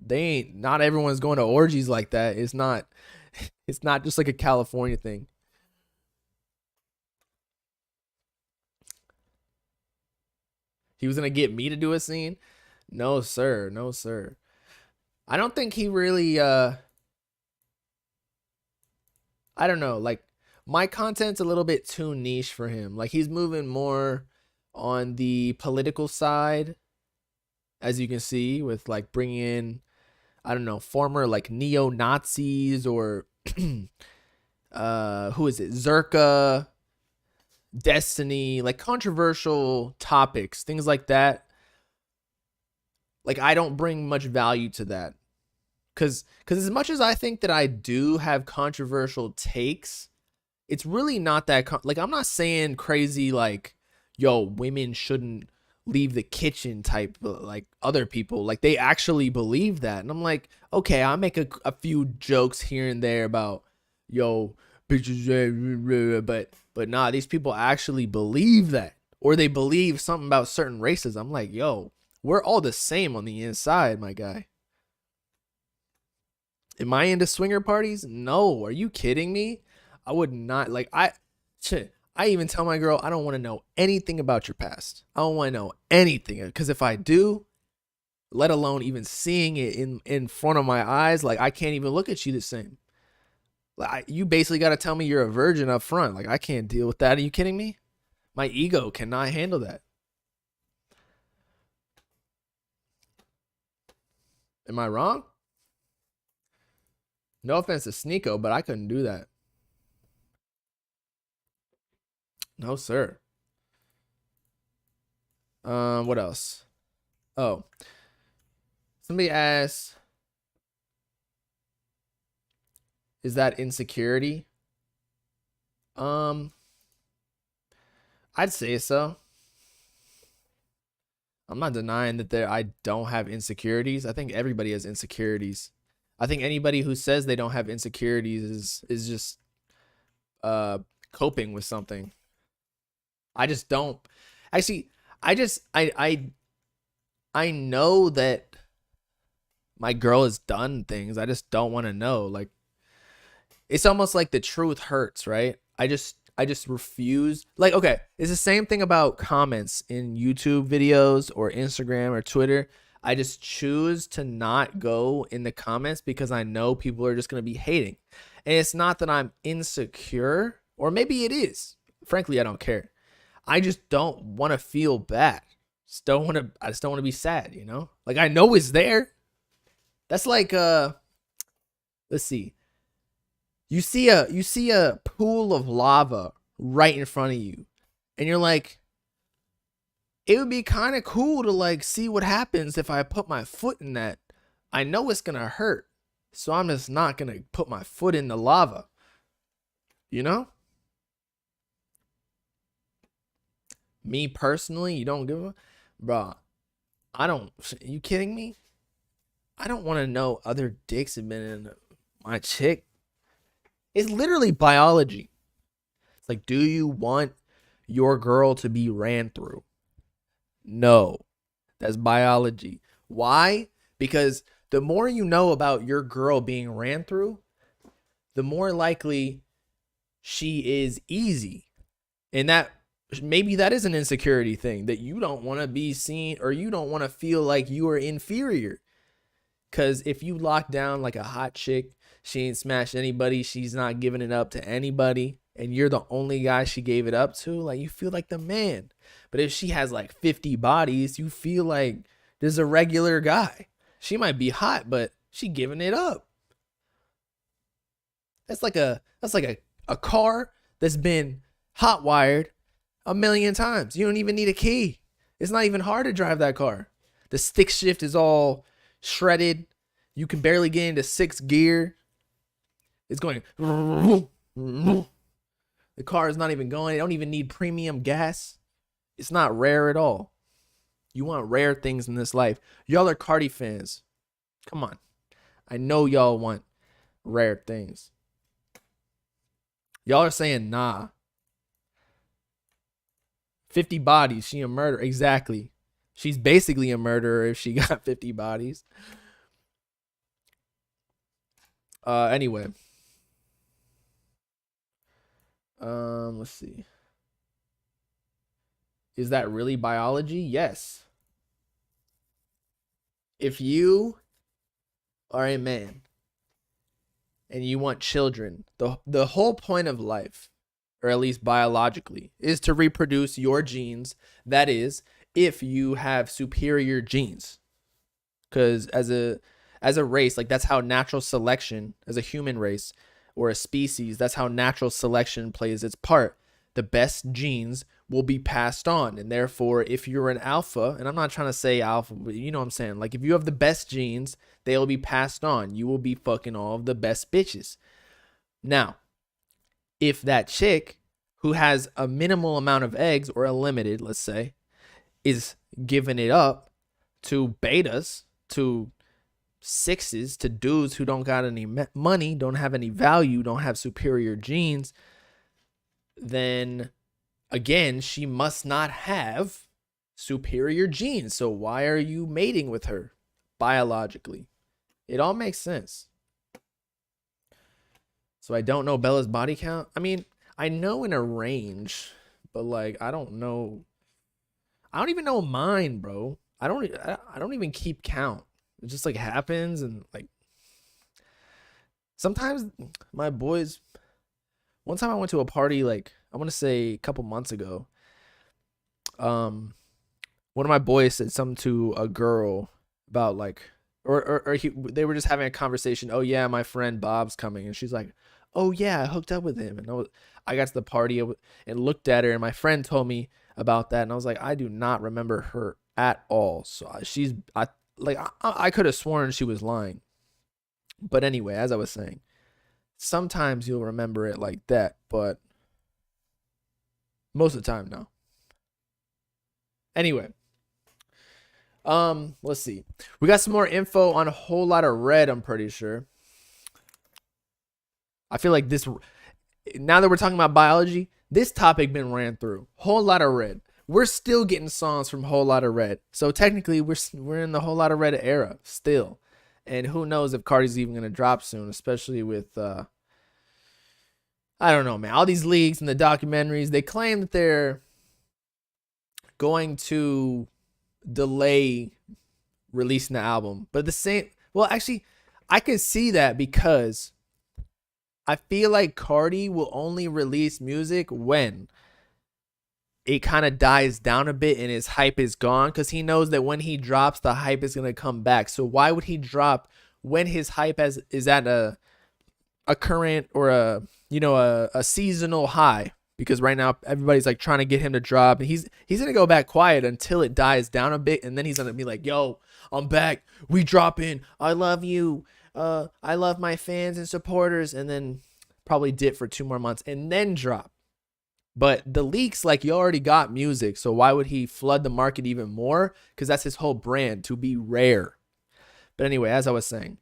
not everyone's going to orgies like that. It's not just like a California thing. He was going to get me to do a scene? No, sir. No, sir. I don't think he really, I don't know. Like, my content's a little bit too niche for him. Like, he's moving more on the political side, as you can see, with like bringing in, I don't know, former like neo-Nazis or who is it? Zerka, Destiny, like controversial topics, things like that. Like, I don't bring much value to that. Cause as much as I think that I do have controversial takes, it's really not that like, I'm not saying crazy like, yo, women shouldn't leave the kitchen type, like other people, like they actually believe that. And I'm like, okay, I'll make a few jokes here and there about, yo, bitches, but nah, these people actually believe that, or they believe something about certain races. I'm like, yo, we're all the same on the inside, my guy. Am I into swinger parties? No. Are you kidding me? I would not. Like, Shit. I even tell my girl, I don't want to know anything about your past. I don't want to know anything. Because if I do, let alone even seeing it in front of my eyes, like I can't even look at you the same. Like you basically got to tell me you're a virgin up front. Like I can't deal with that. Are you kidding me? My ego cannot handle that. Am I wrong? No offense to Sneeko, but I couldn't do that. No, sir. What else? Oh. Somebody asked, is that insecurity? I'd say so. I'm not denying that I don't have insecurities. I think everybody has insecurities. I think anybody who says they don't have insecurities is just coping with something. I just don't. Actually, I know that my girl has done things. I just don't want to know. Like, it's almost like the truth hurts, right? I just refuse. Like, okay, it's the same thing about comments in YouTube videos or Instagram or Twitter. I just choose to not go in the comments because I know people are just going to be hating. And it's not that I'm insecure, or maybe it is. Frankly, I don't care. I just don't want to feel bad. I just don't want to be sad, you know? Like, I know it's there. That's like let's see. You see a pool of lava right in front of you, and you're like, it would be kind of cool to like see what happens if I put my foot in that. I know it's going to hurt, so I'm just not going to put my foot in the lava. You know? Me personally, you don't give a... Bro, I don't... Are you kidding me? I don't want to know other dicks have been in my chick. It's literally biology. It's like, do you want your girl to be ran through? No. That's biology. Why? Because the more you know about your girl being ran through, the more likely she is easy. And that maybe that is an insecurity thing, that you don't want to be seen, or you don't want to feel like you are inferior. Because if you lock down like a hot chick, she ain't smashed anybody, she's not giving it up to anybody, and you're the only guy she gave it up to, like, you feel like the man. But if she has like 50 bodies, you feel like there's a regular guy. She might be hot, but she giving it up. That's like a car that's been hot wired a million times. You don't even need a key. It's not even hard to drive that car. The stick shift is all shredded. You can barely get into 6th gear. It's going. The car is not even going. It don't even need premium gas. It's not rare at all. You want rare things in this life. Y'all are Cardi fans. Come on. I know y'all want rare things. Y'all are saying nah. 50 bodies. She a murderer. Exactly. She's basically a murderer if she got 50 bodies. Anyway. Let's see. Is that really biology? Yes. If you are a man and you want children, the whole point of life, or at least biologically, is to reproduce your genes. That is, if you have superior genes. Because as a race, like, that's how natural selection, as a human race or a species, that's how natural selection plays its part. The best genes will be passed on. And therefore, if you're an alpha, and I'm not trying to say alpha, but you know what I'm saying? Like, if you have the best genes, they'll be passed on. You will be fucking all of the best bitches. Now, if that chick who has a minimal amount of eggs, or a limited, let's say, is giving it up to betas, to 6s, to dudes who don't got any money, don't have any value, don't have superior genes, then again, she must not have superior genes. So why are you mating with her biologically? It all makes sense. So I don't know Bella's body count. I mean, I know in a range, but like I don't know. I don't even know mine, bro. I don't even keep count. It just like happens, and like sometimes my boys. One time I went to a party, like I want to say a couple months ago. One of my boys said something to a girl about like, they were just having a conversation. Oh yeah, my friend Bob's coming, and she's like, oh yeah, I hooked up with him, and I got to the party and looked at her, and my friend told me about that, and I was like, I do not remember her at all. So I could have sworn she was lying. But anyway, as I was saying, sometimes you'll remember it like that, but most of the time, no. Anyway, let's see. We got some more info on a whole lot of red, I'm pretty sure. I feel like this, now that we're talking about biology, this topic been ran through. Whole lot of red. We're still getting songs from Whole Lot of Red. So technically, we're in the Whole Lot of Red era still. And who knows if Cardi's even going to drop soon, especially with, I don't know, man. All these leaks and the documentaries, they claim that they're going to delay releasing the album. But actually, I can see that because I feel like Cardi will only release music when it kind of dies down a bit and his hype is gone, because he knows that when he drops, the hype is going to come back. So why would he drop when his hype is at a current or a seasonal high? Because right now everybody's like trying to get him to drop, and he's going to go back quiet until it dies down a bit, and then he's going to be like, yo, I'm back, we dropping, I love you, I love my fans and supporters, and then probably dip for 2 more months and then drop. But the leaks, like, you already got music, so why would he flood the market even more? Because that's his whole brand, to be rare. But anyway, as I was saying,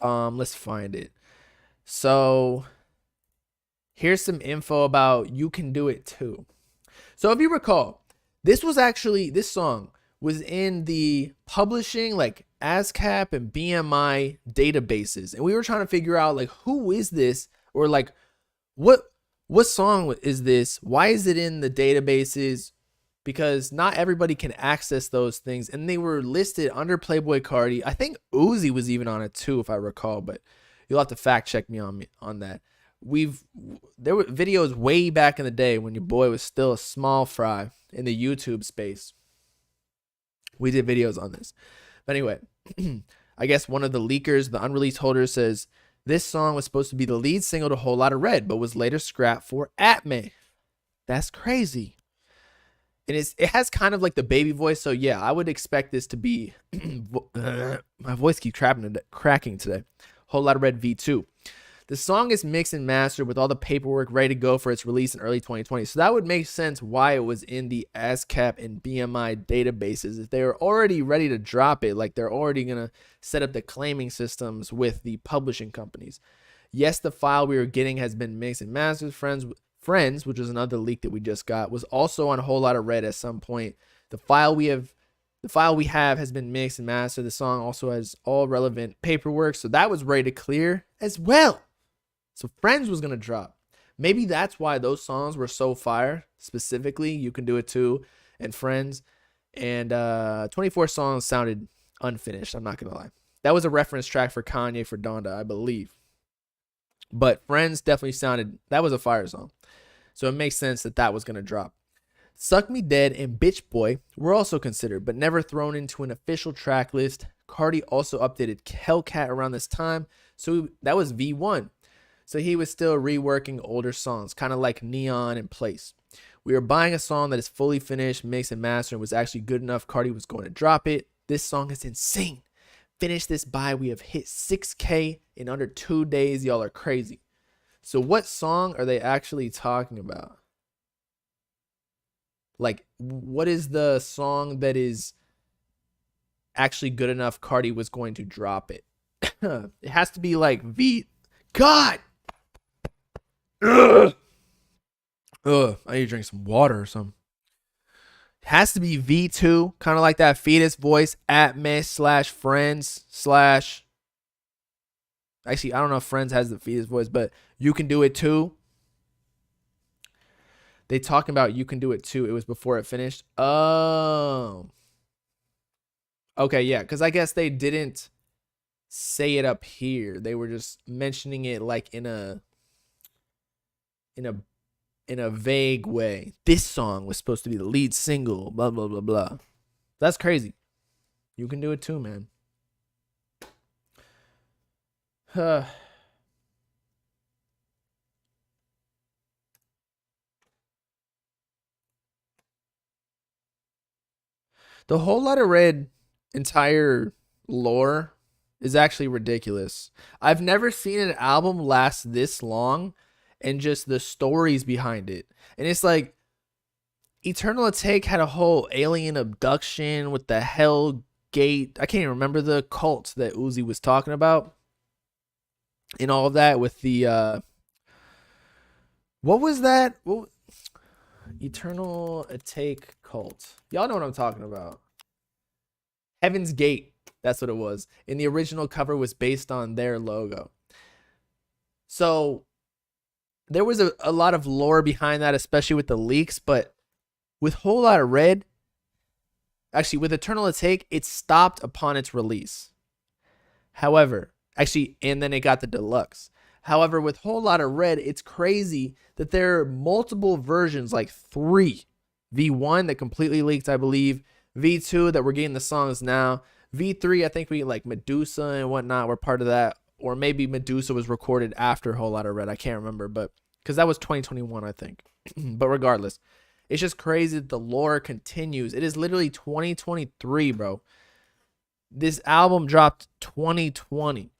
let's find it. So here's some info about You Can Do It Too. So if you recall, this song was in the publishing, like, ASCAP and BMI databases. And we were trying to figure out, like, who is this? Or, like, what song is this? Why is it in the databases? Because not everybody can access those things. And they were listed under Playboi Carti. I think Uzi was even on it too, if I recall. But you'll have to fact check me on that. There were videos way back in the day when your boy was still a small fry in the YouTube space. We did videos on this. But anyway, I guess one of the leakers, the unreleased holder, says this song was supposed to be the lead single to Whole Lot of Red, but was later scrapped for At Me. That's crazy. And it has kind of like the baby voice. So yeah, I would expect this to be my voice keeps cracking today. Whole Lot of Red V2. The song is mixed and mastered with all the paperwork ready to go for its release in early 2020. So that would make sense why it was in the ASCAP and BMI databases. If they were already ready to drop it, like they're already going to set up the claiming systems with the publishing companies. Yes, the file we were getting has been mixed and mastered. Friends, which was another leak that we just got, was also on a Whole Lot of Red at some point. The file we have has been mixed and mastered. The song also has all relevant paperwork. So that was ready to clear as well. So Friends was going to drop. Maybe that's why those songs were so fire. Specifically, You Can Do It Too and Friends. And 24 songs sounded unfinished. I'm not going to lie. That was a reference track for Kanye for Donda, I believe. But Friends definitely that was a fire song. So it makes sense that was going to drop. Suck Me Dead and Bitch Boy were also considered, but never thrown into an official track list. Cardi also updated Hellcat around this time. So that was V1. So he was still reworking older songs, kind of like Neon and Place. We were buying a song that is fully finished, mixed and mastered, and was actually good enough. Cardi was going to drop it. This song is insane. Finish this by. We have hit 6K in under 2 days. Y'all are crazy. So what song are they actually talking about? Like, what is the song that is actually good enough Cardi was going to drop it? It has to be like God! Ugh, I need to drink some water or something. It has to be V2, kind of like that fetus voice, At Me /Friends / Actually, I don't know if Friends has the fetus voice, but You Can Do It Too. They talking about You Can Do It Too. It was before it finished. Oh. Okay, yeah, because I guess they didn't say it up here. They were just mentioning it like in a vague way. This song was supposed to be the lead single, blah blah blah blah. That's crazy. You can do it too, man. The Whole Lotta Red entire lore is actually ridiculous. I've never seen an album last this long and just the stories behind it. And it's like Eternal Atake had a whole alien abduction with the Hell Gate. I can't even remember the cult that Uzi was talking about. And all of that with the what was that? Eternal Atake cult. Y'all know what I'm talking about. Heaven's Gate. That's what it was. And the original cover was based on their logo. So there was a lot of lore behind that, especially with the leaks. But with Whole Lotta Red, actually with Eternal Atake, it stopped upon its release. However, actually, and then it got the deluxe. However, with Whole Lotta Red, it's crazy that there are multiple versions, like 3. V1 that completely leaked, I believe. V2 that we're getting the songs now. V3, I think we like Medusa and whatnot were part of that. Or maybe Medusa was recorded after Whole Lotta Red. I can't remember, but because that was 2021, I think. But regardless, it's just crazy that the lore continues. It is literally 2023, bro. This album dropped 2020.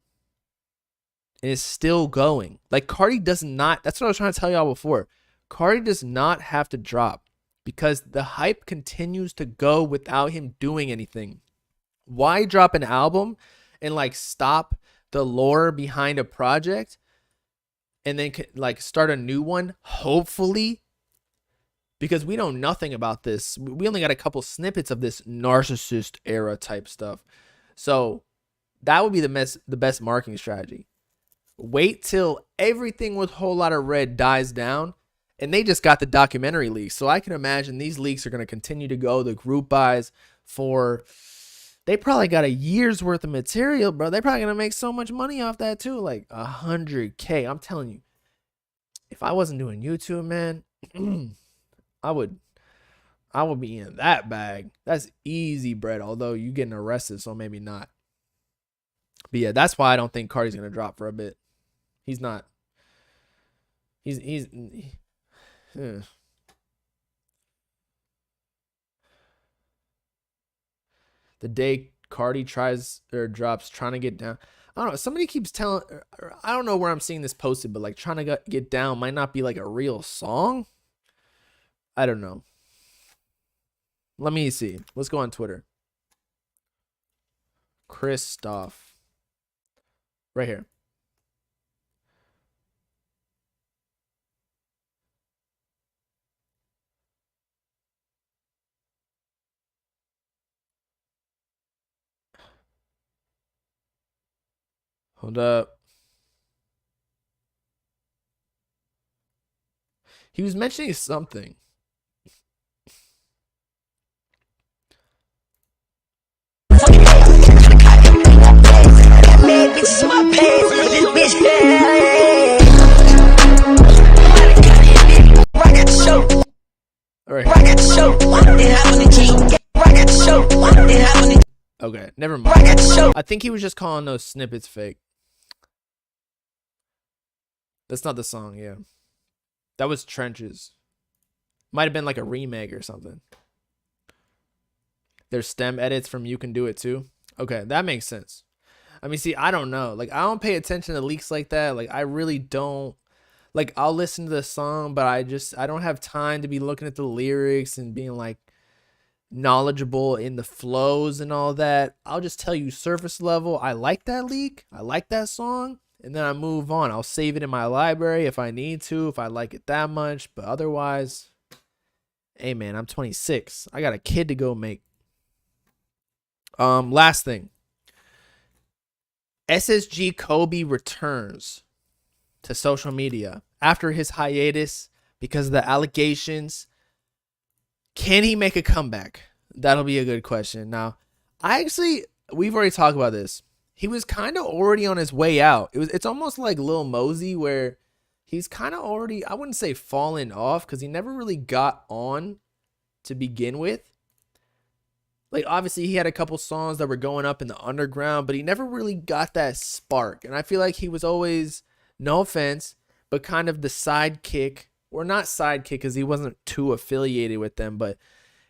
And it's still going. Like, Cardi does not, that's what I was trying to tell y'all before. Cardi does not have to drop because the hype continues to go without him doing anything. Why drop an album and like stop the lore behind a project and then like start a new one, hopefully? Because we know nothing about this. We only got a couple snippets of this narcissist era type stuff. So that would be the best marketing strategy. Wait till everything with Whole Lotta Red dies down, and they just got the documentary leaks. So I can imagine these leaks are going to continue to go. The group buys for, they probably got a year's worth of material, bro. They're probably going to make so much money off that too, like $100K. I'm telling you, if I wasn't doing YouTube, man, I would be in that bag. That's easy bread, although you getting arrested, so maybe not. But yeah, that's why I don't think Cardi's going to drop for a bit. He's not. He's the day Cardi tries or drops Trying to Get Down. I don't know. Somebody keeps telling, I don't know where I'm seeing this posted, but like Trying to Get Down might not be like a real song. I don't know. Let me see. Let's go on Twitter. Christoph. Right here. Hold up. He was mentioning something. All right. Okay, never mind. I think he was just calling those snippets fake. That's not the song, yeah. That was Trenches. Might have been like a remake or something. There's stem edits from You Can Do It Too. Okay, that makes sense. I mean, see, I don't know. Like, I don't pay attention to leaks like that. Like, I really don't. Like, I'll listen to the song, but I don't have time to be looking at the lyrics and being like knowledgeable in the flows and all that. I'll just tell you surface level. I like that leak. I like that song. And then I move on. I'll save it in my library if I need to, if I like it that much. But otherwise, hey, man, I'm 26. I got a kid to go make. Last thing. SSG Kobe returns to social media after his hiatus because of the allegations. Can he make a comeback? That'll be a good question. Now, we've already talked about this. He was kind of already on his way out. It's almost like Lil Mosey, where he's kind of already, I wouldn't say fallen off, because he never really got on to begin with. Like, obviously, he had a couple songs that were going up in the underground, but he never really got that spark. And I feel like he was always, no offense, but kind of the sidekick, or not sidekick because he wasn't too affiliated with them, but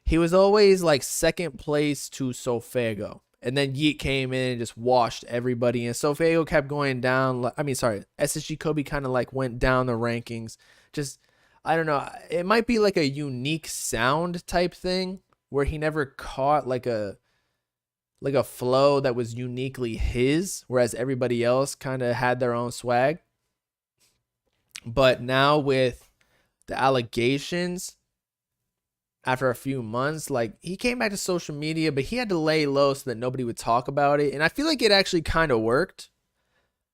he was always like second place to Sofego. And then Yeet came in and just washed everybody. And Sofego kept going down. SSG Kobe kind of like went down the rankings. Just, I don't know. It might be like a unique sound type thing, where he never caught like a flow that was uniquely his, whereas everybody else kind of had their own swag. But now with the allegations, after a few months, like, he came back to social media, but he had to lay low so that nobody would talk about it. And I feel like it actually kind of worked,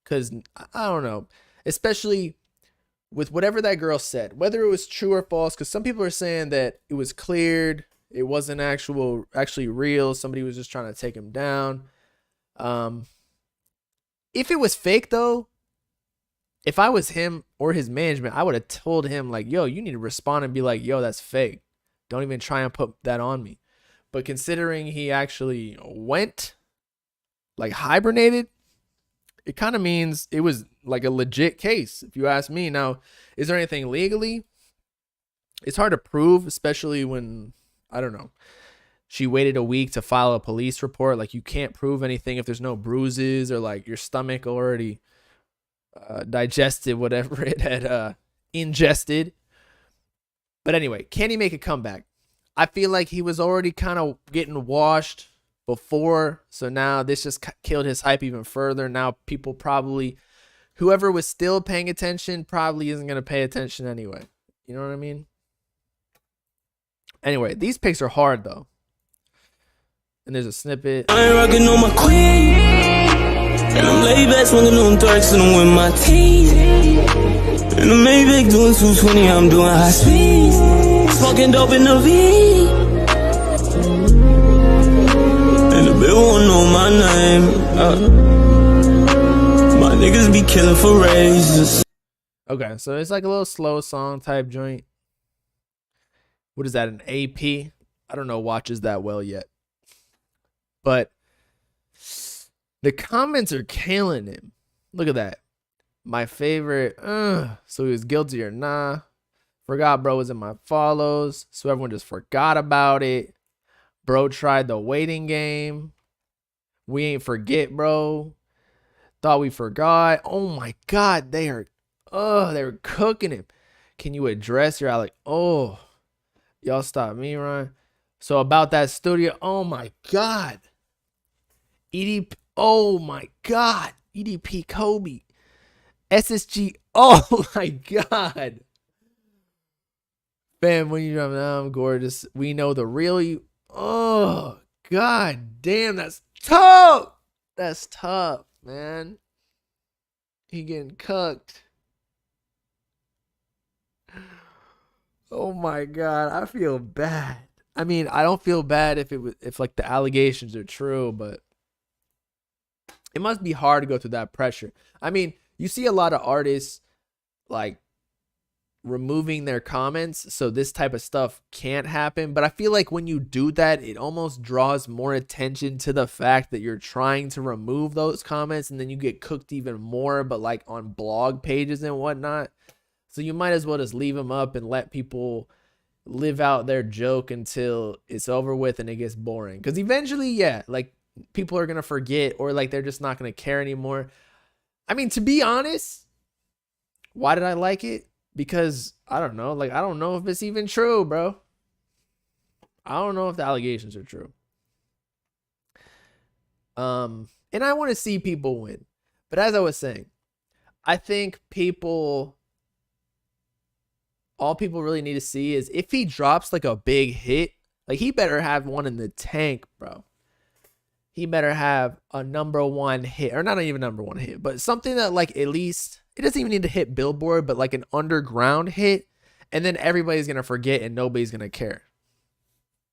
because I don't know, especially with whatever that girl said, whether it was true or false, because some people are saying that it was cleared, it wasn't actually real, somebody was just trying to take him down. If it was fake though, if I was him or his management, I would have told him like, yo, you need to respond and be like, yo, that's fake. Don't even try and put that on me. But considering he actually went, like, hibernated, it kind of means it was like a legit case, if you ask me. Now, is there anything legally? It's hard to prove, especially when, I don't know, she waited a week to file a police report. Like, you can't prove anything if there's no bruises or like your stomach already digested whatever it had ingested. But anyway, can he make a comeback? I feel like he was already kind of getting washed before, so now this just killed his hype even further. Now people probably, whoever was still paying attention probably isn't going to pay attention anyway. You know what I mean? Anyway, these picks are hard though. And there's a snippet. I ain't rocking on my queen. And I'm laid back smoking on darks and I'm with my team. And the Maybach doing 220, I'm doing high speed. Smoking dope in the V. And the bill won't know my name. My niggas be killing for raises. Okay, so it's like a little slow song type joint. What is that, an AP? I don't know watches that well yet. But the comments are killing him. Look at that. My favorite, so he was guilty or nah. Forgot bro was in my follows, so everyone just forgot about it. Bro tried the waiting game. We ain't forget, bro. Thought we forgot. Oh my God, they're cooking him. Can you address your like, oh, y'all stop me, Ryan. So about that studio, oh my God. EDP, oh my God. EDP Kobe. SSG, oh my God. Fam, when you drop down, I'm gorgeous. We know the real you. Oh, God damn, that's tough. That's tough, man. He getting cooked. Oh my God, I feel bad. I mean, I don't feel bad if like the allegations are true, but it must be hard to go through that pressure. I mean, you see a lot of artists like removing their comments so this type of stuff can't happen, but I feel like when you do that, it almost draws more attention to the fact that you're trying to remove those comments, and then you get cooked even more, but like on blog pages and whatnot. So you might as well just leave them up and let people live out their joke until it's over with and it gets boring, because eventually, yeah, like people are gonna forget, or like they're just not gonna care anymore. I mean, to be honest, why did I like it? Because I don't know. Like, I don't know if it's even true, bro. I don't know if the allegations are true. And I want to see people win. But as I was saying, I think all people really need to see is if he drops like a big hit, like he better have one in the tank, bro. He better have a #1 hit, or not even #1 hit, but something that like at least, it doesn't even need to hit Billboard, but like an underground hit. and then everybody's gonna forget and nobody's gonna care.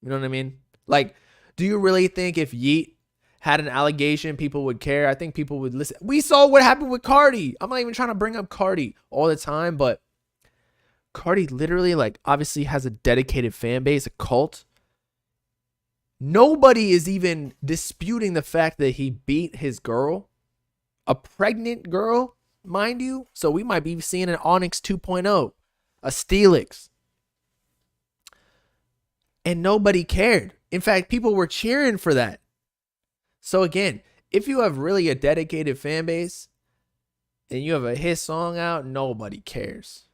You know what I mean? Like, do you really think if Yeet had an allegation, people would care? I think people would listen. We saw what happened with Cardi. I'm not even trying to bring up Cardi all the time, but Cardi literally, like, obviously has a dedicated fan base, a cult. Nobody is even disputing the fact that he beat his girl, a pregnant girl, mind you. So we might be seeing an Onyx 2.0, a Steelix. And nobody cared. In fact, people were cheering for that. So again, if you have really a dedicated fan base and you have a hit song out, nobody cares.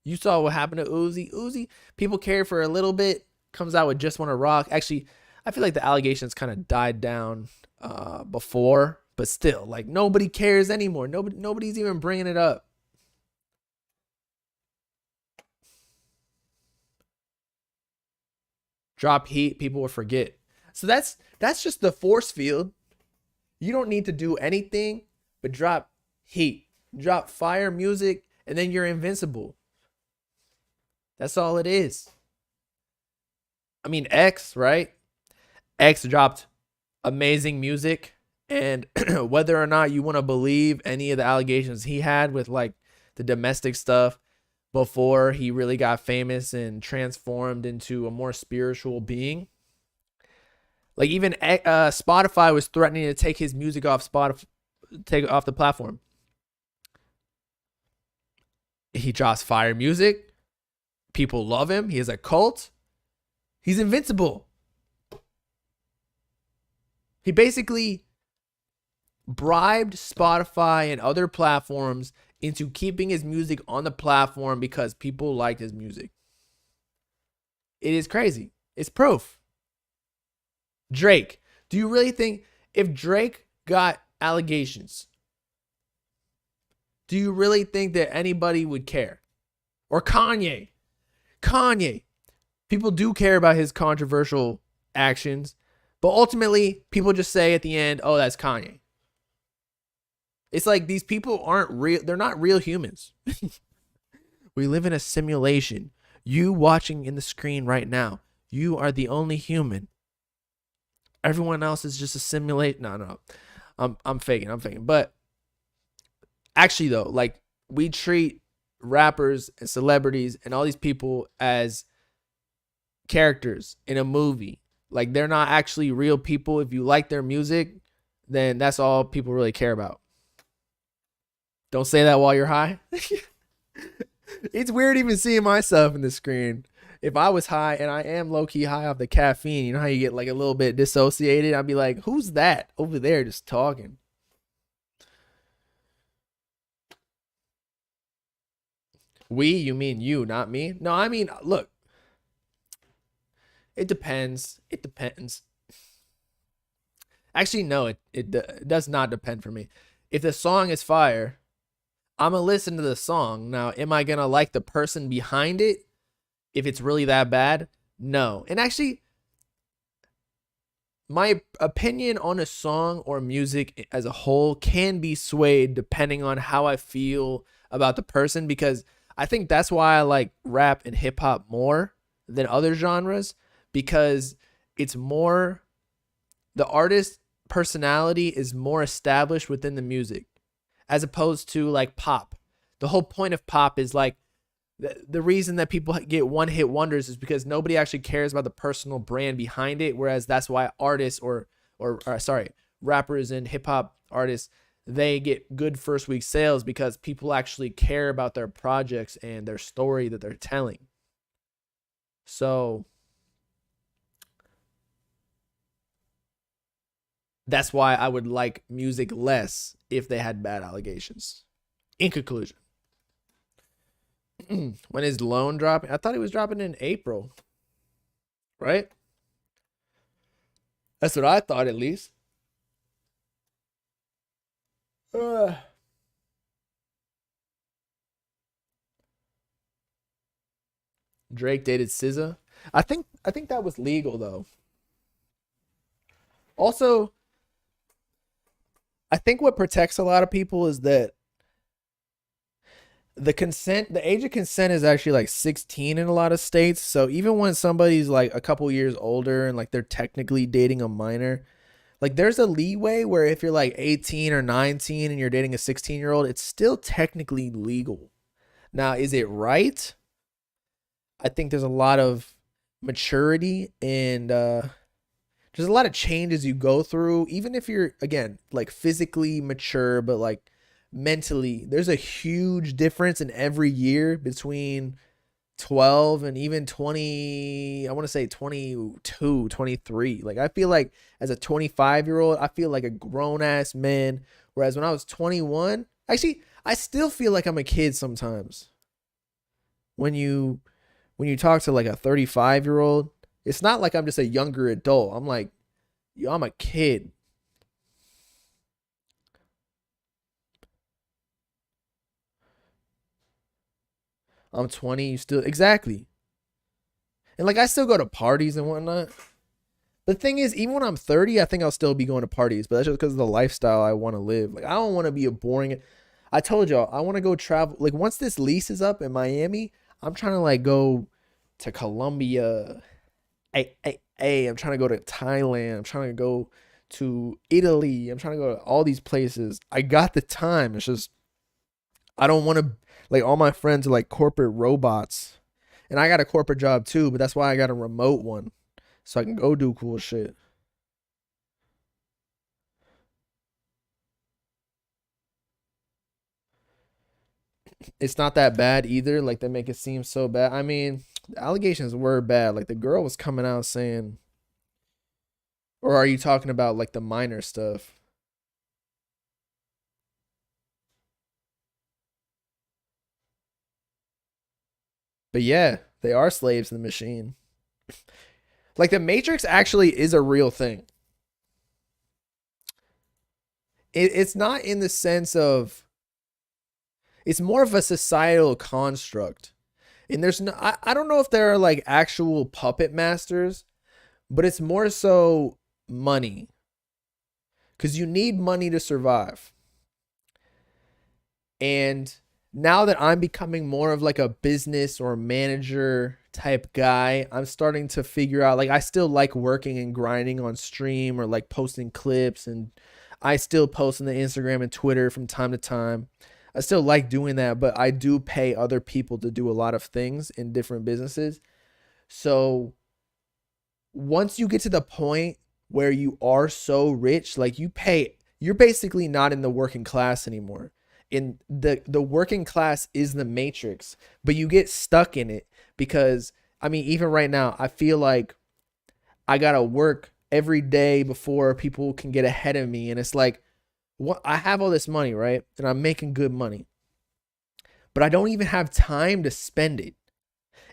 You saw what happened to Uzi. Uzi, people cared for a little bit, comes out with Just Wanna Rock. Actually, I feel like the allegations kind of died down before, but still, like, nobody cares anymore. Nobody's even bringing it up. Drop Heat, people will forget. So that's just the force field. You don't need to do anything but drop heat, drop fire music, and then you're invincible. That's all it is. I mean, X, right? X dropped amazing music, and whether or not you want to believe any of the allegations he had with, like, the domestic stuff before he really got famous and transformed into a more spiritual being, like, even Spotify was threatening to take his music off take it off the platform. He drops fire music. People love him. He has a cult. He's invincible. He basically bribed Spotify and other platforms into keeping his music on the platform because people liked his music. It is crazy. It's proof. Drake. Do you really think if Drake got allegations, do you really think that anybody would care? Or Kanye. Kanye. People do care about his controversial actions, but ultimately, people just say at the end, oh, that's Kanye. It's like these people aren't real. They're not real humans. We live in a simulation. You watching in the screen right now, you are the only human. Everyone else is just a simulation. No. I'm faking. But actually, though, like, we treat rappers and celebrities and all these people as characters in a movie. Like, they're not actually real people. If you like their music, then that's all people really care about. Don't say that while you're high. It's weird even seeing myself in the screen. If I was high, and I am low-key high off the caffeine, you know how you get like a little bit dissociated? I'd be like, who's that over there just talking? We? You mean you, not me? No, I mean, look. It depends. It depends. Actually, no, it does not depend for me. If the song is fire, I'm going to listen to the song. Now, am I going to like the person behind it if it's really that bad? No. And actually, my opinion on a song or music as a whole can be swayed depending on how I feel about the person, because I think that's why I like rap and hip hop more than other genres, because it's more, the artist personality is more established within the music, as opposed to like pop. The whole point of pop is like, the reason that people get one hit wonders is because nobody actually cares about the personal brand behind it. Whereas that's why artists or rappers and hip hop artists, they get good first week sales, because people actually care about their projects and their story that they're telling. So that's why I would like music less if they had bad allegations. In conclusion. When is Loan dropping? I thought he was dropping in April. Right? That's what I thought, at least. Drake dated SZA. I think that was legal, though. Also, I think what protects a lot of people is that the age of consent is actually like 16 in a lot of states. So even when somebody's like a couple years older and like they're technically dating a minor, like there's a leeway where if you're like 18 or 19 and you're dating a 16-year-old, it's still technically legal. Now, is it right? I think there's a lot of maturity and there's a lot of changes you go through, even if you're, again, like physically mature, but like mentally, there's a huge difference in every year between 12 and even 20, I want to say 22, 23. Like I feel like as a 25-year-old, I feel like a grown ass man. Whereas when I was 21, actually, I still feel like I'm a kid sometimes. When you talk to like a 35-year-old, it's not like I'm just a younger adult. I'm like, yo, I'm a kid. I'm 20, you still, exactly. And like I still go to parties and whatnot. The thing is, even when I'm 30, I think I'll still be going to parties, but that's just because of the lifestyle I want to live. Like I don't want to be a boring. I told y'all I want to go travel. Like once this lease is up in Miami, I'm trying to like go to Colombia. I'm trying to go to Thailand. I'm trying to go to Italy. I'm trying to go to all these places. I got the time. It's just I don't want to, like, all my friends are like corporate robots. And I got a corporate job too, but that's why I got a remote one. So I can go do cool shit. It's not that bad either. Like they make it seem so bad. I mean, the allegations were bad. Like the girl was coming out saying, or are you talking about like the minor stuff? But yeah, they are slaves to the machine. Like the Matrix actually is a real thing. It's not in the sense of, it's more of a societal construct. And there's no, I don't know if there are like actual puppet masters, but it's more so money. Because you need money to survive. And now that I'm becoming more of like a business or manager type guy, I'm starting to figure out, like I still like working and grinding on stream or like posting clips, and I still post on the Instagram and Twitter from time to time. I still like doing that, but I do pay other people to do a lot of things in different businesses. So once you get to the point where you are so rich, like you're basically not in the working class anymore. In the working class is the Matrix, but you get stuck in it because, I mean, even right now, I feel like I gotta work every day before people can get ahead of me. And it's like, what, I have all this money, right? And I'm making good money, but I don't even have time to spend it.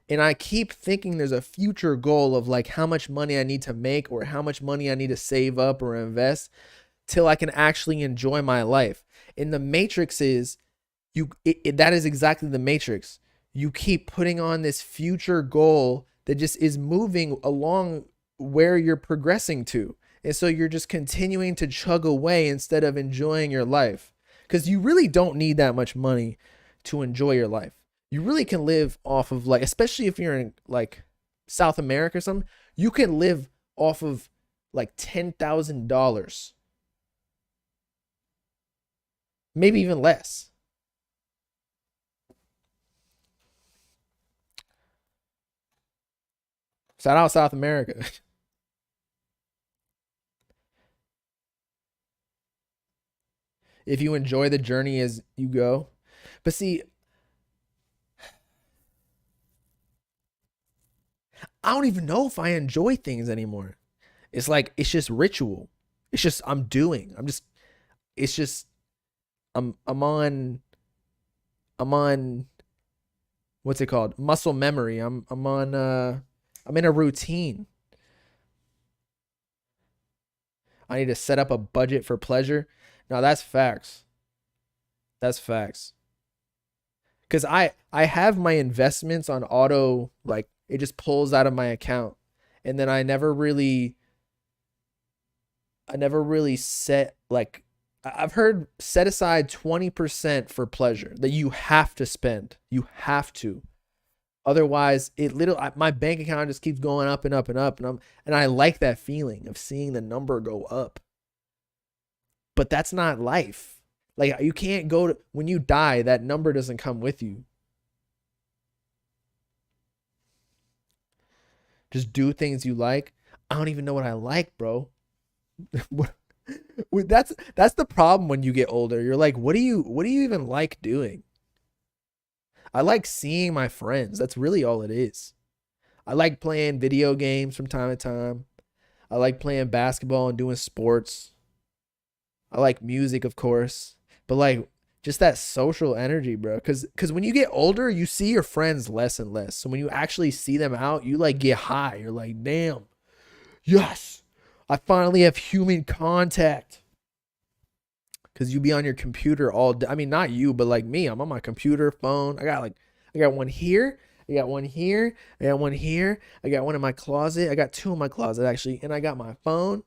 And I keep thinking there's a future goal of like how much money I need to make or how much money I need to save up or invest till I can actually enjoy my life. And the Matrix is, that is exactly the Matrix. You keep putting on this future goal that just is moving along where you're progressing to. And so you're just continuing to chug away instead of enjoying your life. Because you really don't need that much money to enjoy your life. You really can live off of, like, especially if you're in like South America or something, you can live off of like $10,000. Maybe even less. Shout out South America. If you enjoy the journey as you go. But see, I don't even know if I enjoy things anymore. It's like, it's just ritual. It's just, I'm on what's it called? Muscle memory. I'm in a routine. I need to set up a budget for pleasure. Now that's facts. That's facts. Cause I have my investments on auto, like it just pulls out of my account. And then I never really set, like, I've heard set aside 20% for pleasure that you have to spend. You have to. Otherwise, my bank account just keeps going up and up and up, and I like that feeling of seeing the number go up. But that's not life. Like, you can't when you die, that number doesn't come with you. Just do things you like. I don't even know what I like, bro. That's the problem when you get older. You're like, what do you even like doing? I like seeing my friends. That's really all it is. I like playing video games from time to time. I like playing basketball and doing sports. I like music, of course. But like, just that social energy, bro. Because when you get older, you see your friends less and less. So when you actually see them out, you like get high. You're like, damn, yes, I finally have human contact. Because you be on your computer all day. I mean, not you, but like me. I'm on my computer, phone. I got one here. I got one here. I got one here. I got one in my closet. I got two in my closet, actually. And I got my phone.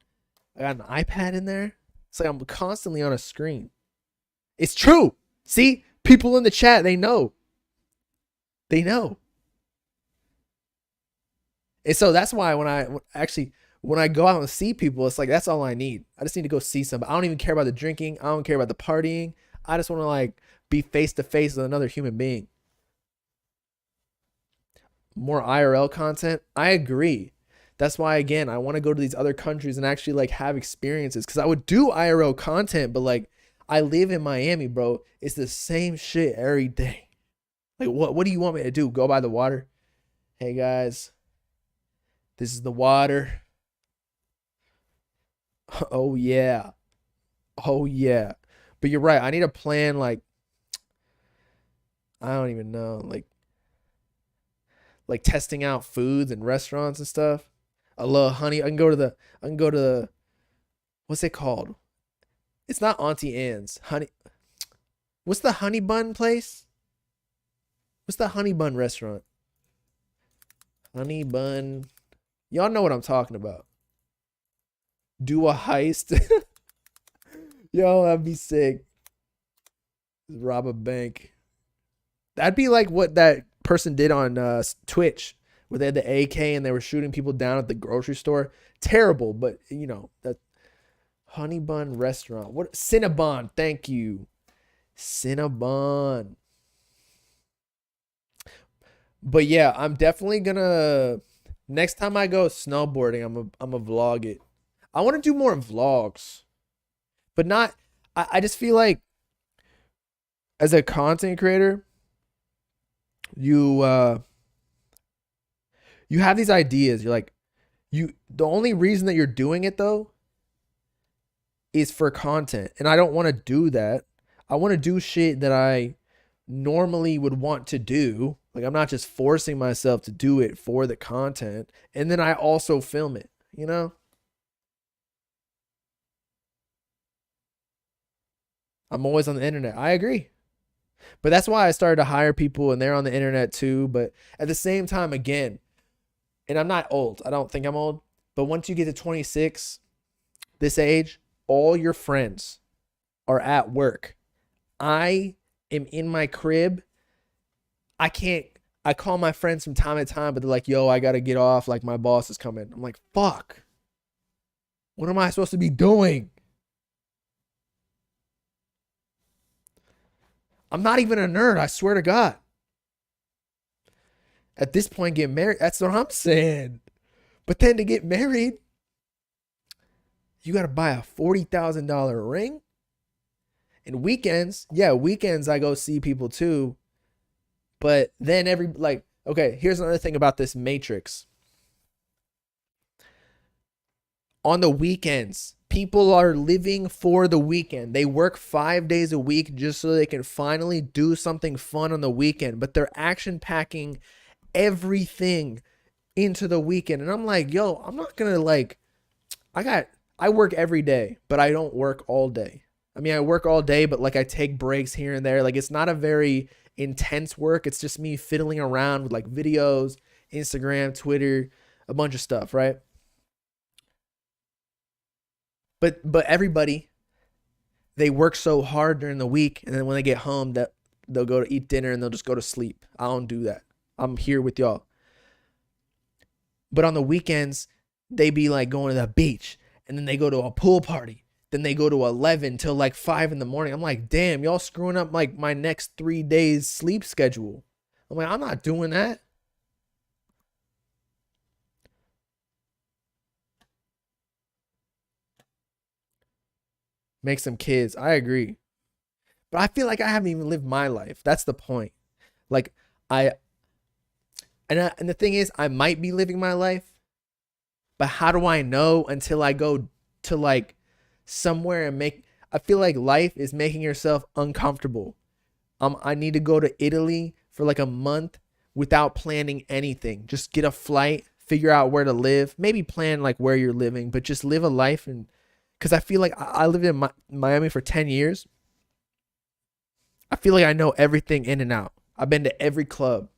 I got an iPad in there. It's like I'm constantly on a screen. It's true. See? People in the chat, they know. They know. And so that's why when I go out and see people, it's like, that's all I need. I just need to go see somebody. I don't even care about the drinking. I don't care about the partying. I just want to like be face to face with another human being. More IRL content. I agree. That's why, again, I want to go to these other countries and actually like have experiences. Because I would do IRL content, but like, I live in Miami, bro. It's the same shit every day. Like, what do you want me to do? Go by the water? Hey guys, this is the water. Oh yeah. Oh yeah. But you're right. I need a plan. Like, I don't even know. Like testing out foods and restaurants and stuff. I love honey. I can go to the, what's it called? It's not Auntie Anne's. What's the honey bun place? What's the honey bun restaurant? Honey bun. Y'all know what I'm talking about. Do a heist. Yo, that'd be sick. Rob a bank. That'd be like what that person did on Twitch, where they had the AK and they were shooting people down at the grocery store. Terrible, but you know, that honey bun restaurant. What? Cinnabon. Thank you. Cinnabon. But yeah, I'm definitely gonna, next time I go snowboarding, I'm a vlog it. I want to do more vlogs, but not, I just feel like as a content creator, you have these ideas. You're like, the only reason that you're doing it though is for content. And I don't want to do that. I want to do shit that I normally would want to do. Like, I'm not just forcing myself to do it for the content. And then I also film it, you know? I'm always on the internet. I agree. But that's why I started to hire people and they're on the internet too. But at the same time, again, and I'm not old. I don't think I'm old. But once you get to 26, this age, all your friends are at work. I am in my crib. I call my friends from time to time, but they're like, yo, I got to get off. Like, my boss is coming. I'm like, fuck. What am I supposed to be doing? I'm not even a nerd. I swear to God. At this point, get married. That's what I'm saying. But then to get married, you got to buy a $40,000 ring. And weekends, weekends I go see people too. But then okay, here's another thing about this matrix. On the weekends, people are living for the weekend. They work 5 days a week just so they can finally do something fun on the weekend. But they're action packing everything into the weekend. And I'm like, yo, I'm not going to I work every day, but I don't work all day. I mean, I work all day, but like I take breaks here and there. Like, it's not a very intense work. It's just me fiddling around with like videos, Instagram, Twitter, a bunch of stuff, right? But everybody, they work so hard during the week, and then when they get home, that they'll go to eat dinner and they'll just go to sleep. I don't do that. I'm here with y'all. But on the weekends, they be like going to the beach, and then they go to a pool party. Then they go to 11 till like 5 in the morning. I'm like, damn, y'all screwing up like my next 3 days sleep schedule. I'm like, I'm not doing that. Make some kids. I agree. But I feel like I haven't even lived my life. That's the point. Like and the thing is, I might be living my life, but how do I know until I go to like somewhere and I feel like life is making yourself uncomfortable. I need to go to Italy for like a month without planning anything. Just get a flight, figure out where to live, maybe plan like where you're living, but just live a life. And because I feel like I lived in Miami for 10 years. I feel like I know everything in and out. I've been to every club.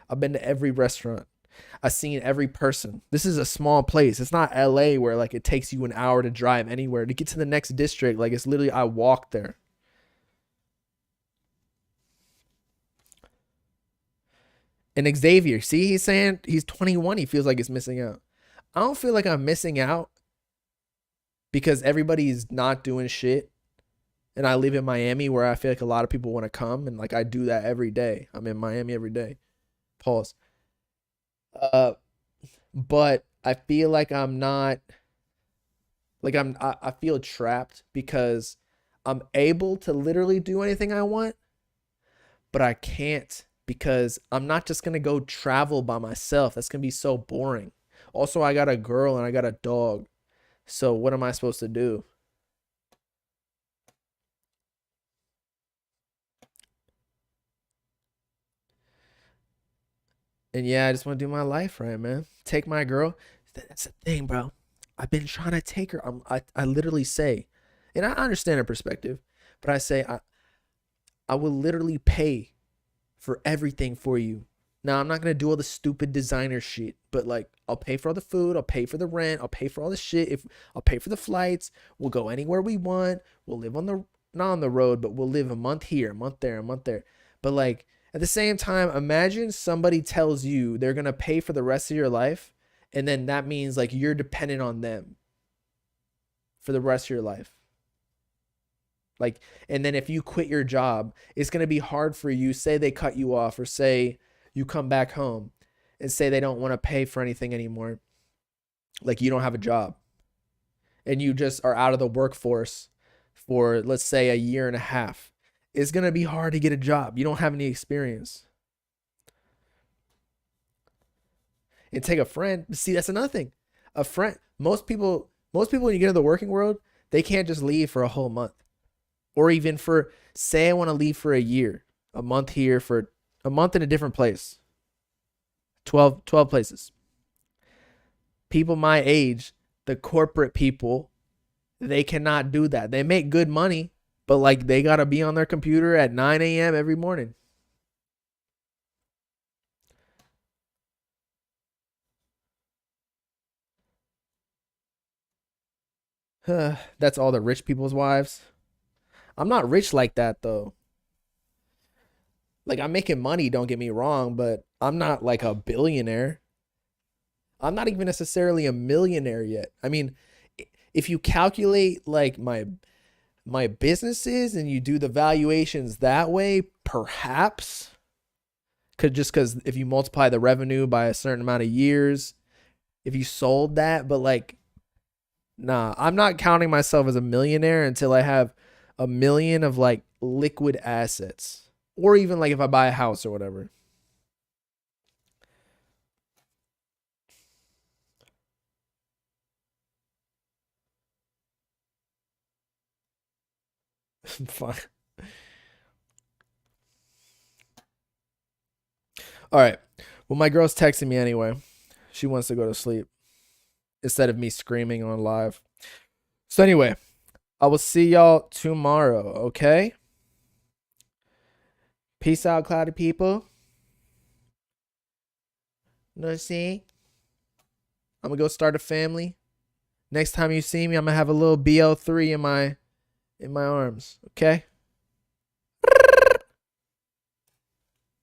I've been to every restaurant. I've seen every person. This is a small place. It's not LA where like it takes you an hour to drive anywhere. To get to the next district, like it's literally I walk there. And Xavier, see, he's saying he's 21. He feels like he's missing out. I don't feel like I'm missing out because everybody's not doing shit. And I live in Miami where I feel like a lot of people want to come. And like I do that every day. I'm in Miami every day. Pause. But I feel like I'm not, like I feel trapped because I'm able to literally do anything I want, but I can't because I'm not just going to go travel by myself. That's going to be so boring. Also, I got a girl and I got a dog. So what am I supposed to do? And yeah, I just want to do my life right, man. Take my girl. That's the thing, bro. I've been trying to take her. I literally say, and I understand her perspective, but I say I will literally pay for everything for you. Now, I'm not going to do all the stupid designer shit, but like I'll pay for all the food. I'll pay for the rent. I'll pay for all the shit. I'll pay for the flights. We'll go anywhere we want. We'll live not on the road, but we'll live a month here, a month there, a month there. But like, at the same time, imagine somebody tells you they're going to pay for the rest of your life. And then that means like you're dependent on them for the rest of your life. Like, and then if you quit your job, it's going to be hard for you. Say they cut you off, or say you come back home and say they don't want to pay for anything anymore. Like you don't have a job and you just are out of the workforce for, let's say, a year and a half. It's going to be hard to get a job. You don't have any experience. And take a friend. See, that's another thing. A friend. Most people when you get into the working world, they can't just leave for a whole month. Or even for, say I want to leave for a year. A month here for a month in a different place. 12 places. People my age, the corporate people, they cannot do that. They make good money. But like they got to be on their computer at 9 a.m. every morning. That's all the rich people's wives. I'm not rich like that though. Like I'm making money, don't get me wrong, but I'm not like a billionaire. I'm not even necessarily a millionaire yet. I mean, if you calculate like my businesses and you do the valuations that way, perhaps because if you multiply the revenue by a certain amount of years, if you sold that, but like, nah, I'm not counting myself as a millionaire until I have $1 million of like liquid assets, or even like if I buy a house or whatever. Fine. All right. Well, my girl's texting me anyway. She wants to go to sleep instead of me screaming on live. So anyway, I will see y'all tomorrow, okay? Peace out, cloudy people. You know what I'm saying? I'm going to go start a family. Next time you see me, I'm going to have a little BL3 in my in my arms. Okay.